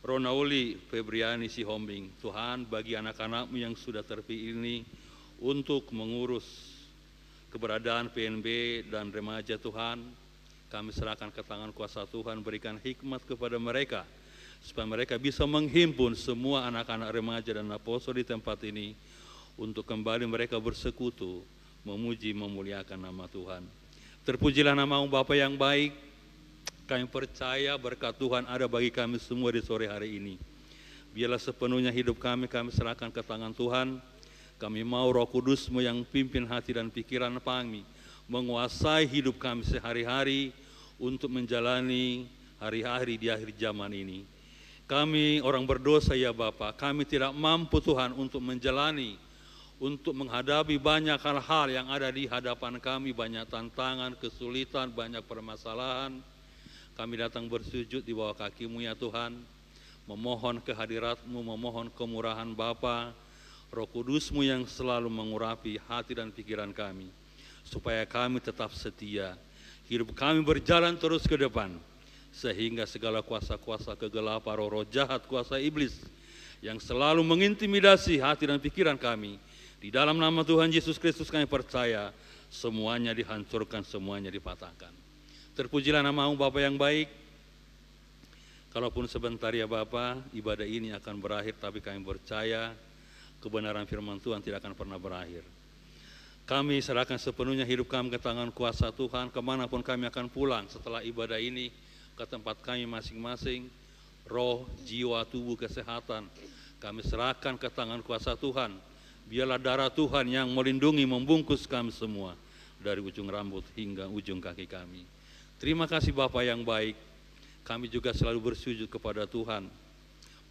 [SPEAKER 5] Ronauli Febriani Sihombing. Tuhan, bagi anak-anak-Mu yang sudah terpilih ini untuk mengurus keberadaan PNB dan remaja Tuhan, kami serahkan ke tangan kuasa Tuhan, berikan hikmat kepada mereka, supaya mereka bisa menghimpun semua anak-anak remaja dan apostol di tempat ini, untuk kembali mereka bersekutu, memuji, memuliakan nama Tuhan. Terpujilah nama-Mu Bapa yang baik. Kami percaya berkat Tuhan ada bagi kami semua di sore hari ini. Biarlah sepenuhnya hidup kami serahkan ke tangan Tuhan. Kami mau Roh Kudus-Mu yang pimpin hati dan pikiran kami, menguasai hidup kami sehari-hari untuk menjalani hari-hari di akhir zaman ini. Kami orang berdosa ya Bapa, kami tidak mampu Tuhan untuk menjalani, untuk menghadapi banyak hal-hal yang ada di hadapan kami, banyak tantangan, kesulitan, banyak permasalahan. Kami datang bersujud di bawah kaki-Mu ya Tuhan, memohon kehadirat-Mu, memohon kemurahan Bapa, Roh Kudus-Mu yang selalu mengurapi hati dan pikiran kami, supaya kami tetap setia, hidup kami berjalan terus ke depan, sehingga segala kuasa-kuasa kegelapan, roh-roh jahat, kuasa iblis yang selalu mengintimidasi hati dan pikiran kami, di dalam nama Tuhan Yesus Kristus kami percaya, semuanya dihancurkan, semuanya dipatahkan. Terpujilah nama-Mu Bapa yang baik. Kalaupun sebentar ya Bapa, ibadah ini akan berakhir, tapi kami percaya kebenaran firman Tuhan tidak akan pernah berakhir. Kami serahkan sepenuhnya hidup kami ke tangan kuasa Tuhan, kemanapun kami akan pulang setelah ibadah ini, ke tempat kami masing-masing, roh, jiwa, tubuh, kesehatan, kami serahkan ke tangan kuasa Tuhan. Biarlah darah Tuhan yang melindungi, membungkus kami semua, dari ujung rambut hingga ujung kaki kami. Terima kasih Bapa yang baik. Kami juga selalu bersujud kepada Tuhan,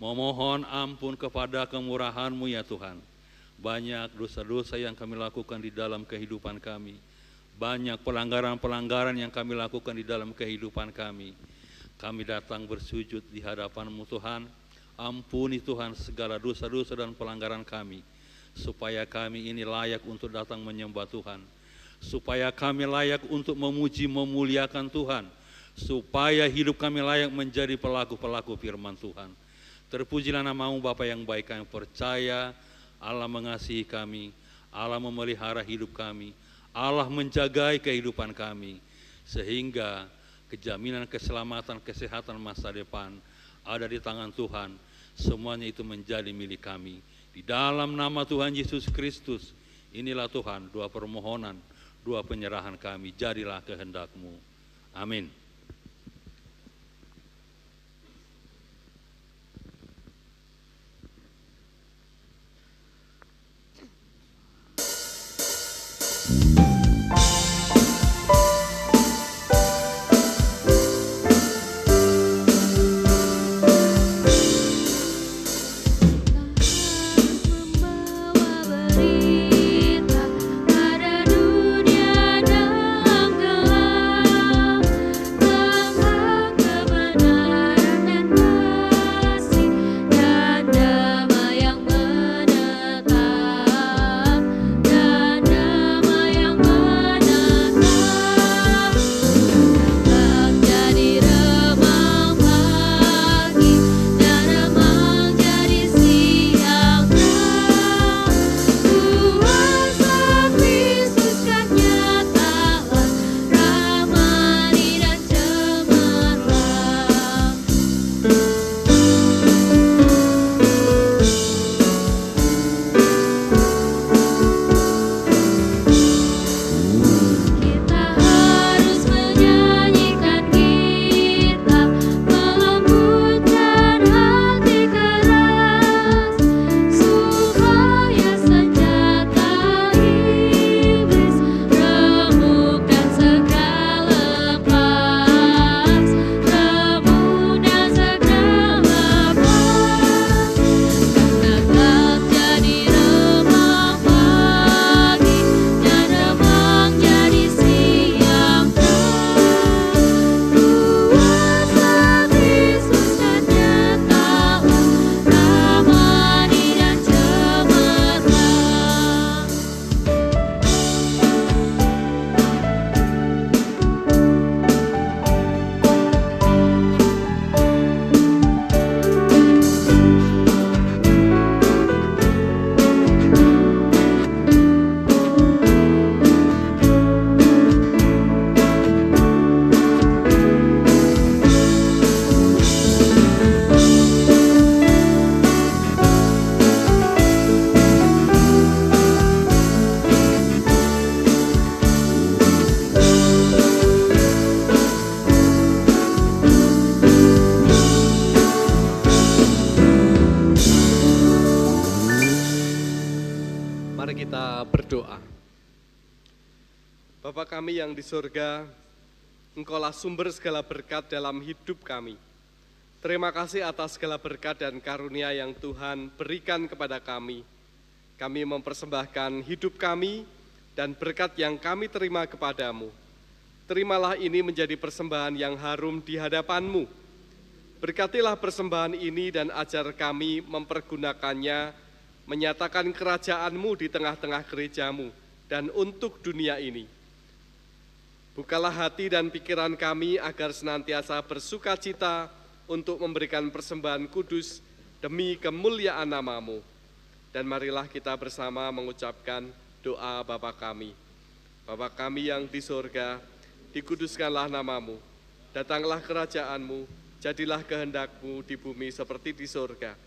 [SPEAKER 5] memohon ampun kepada kemurahan-Mu ya Tuhan. Banyak dosa-dosa yang kami lakukan di dalam kehidupan kami, banyak pelanggaran-pelanggaran yang kami lakukan di dalam kehidupan kami. Kami datang bersujud di hadapan-Mu Tuhan. Ampuni Tuhan segala dosa-dosa dan pelanggaran kami, supaya kami ini layak untuk datang menyembah Tuhan, supaya kami layak untuk memuji, memuliakan Tuhan, supaya hidup kami layak menjadi pelaku-pelaku firman Tuhan. Terpujilah nama-Mu Bapa yang baik. Kami percaya Allah mengasihi kami, Allah memelihara hidup kami, Allah menjagai kehidupan kami, sehingga kejaminan keselamatan, kesehatan masa depan ada di tangan Tuhan. Semuanya itu menjadi milik kami. Di dalam nama Tuhan Yesus Kristus, inilah Tuhan doa permohonan, doa penyerahan kami, jadilah kehendak-Mu. Amin.
[SPEAKER 4] Yang
[SPEAKER 3] kita berdoa. Bapa kami yang di surga, Engkaulah sumber segala berkat dalam hidup kami. Terima kasih atas segala berkat dan karunia yang Tuhan berikan kepada kami. Kami mempersembahkan hidup kami dan berkat yang kami terima kepadamu. Terimalah ini menjadi persembahan yang harum di hadapan-Mu. Berkatilah persembahan ini dan ajar kami mempergunakannya, menyatakan kerajaan-Mu di tengah-tengah gereja-Mu dan untuk dunia ini. Bukalah hati dan pikiran kami agar senantiasa bersuka cita untuk memberikan persembahan kudus demi kemuliaan nama-Mu. Dan marilah kita bersama mengucapkan doa Bapa kami. Bapa kami yang di surga, dikuduskanlah nama-Mu, datanglah kerajaan-Mu, jadilah kehendak-Mu di bumi seperti di surga.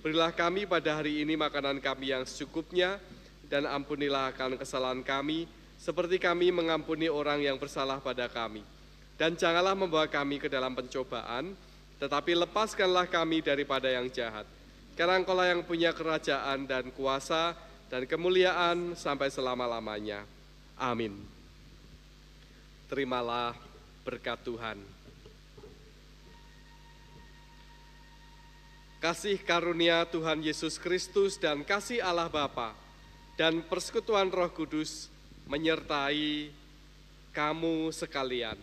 [SPEAKER 3] Berilah kami pada hari ini makanan kami yang secukupnya, dan ampunilah akan kesalahan kami, seperti kami mengampuni orang yang bersalah pada kami. Dan janganlah membawa kami ke dalam pencobaan, tetapi lepaskanlah kami daripada yang jahat. Karena Engkaulah yang punya kerajaan dan kuasa dan kemuliaan sampai selama-lamanya. Amin. Terimalah berkat Tuhan. Kasih karunia Tuhan Yesus Kristus dan kasih Allah Bapa dan persekutuan Roh Kudus menyertai kamu sekalian.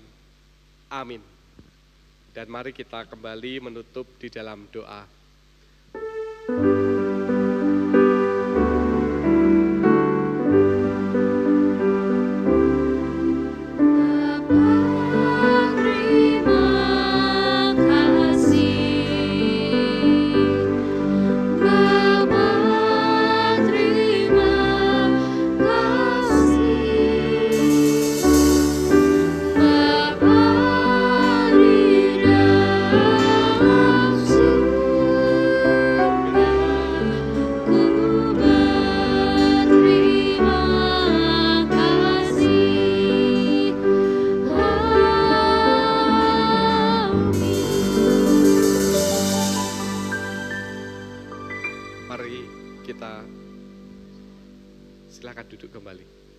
[SPEAKER 3] Amin. Dan mari kita kembali menutup di dalam doa. Mari kita silakan duduk kembali.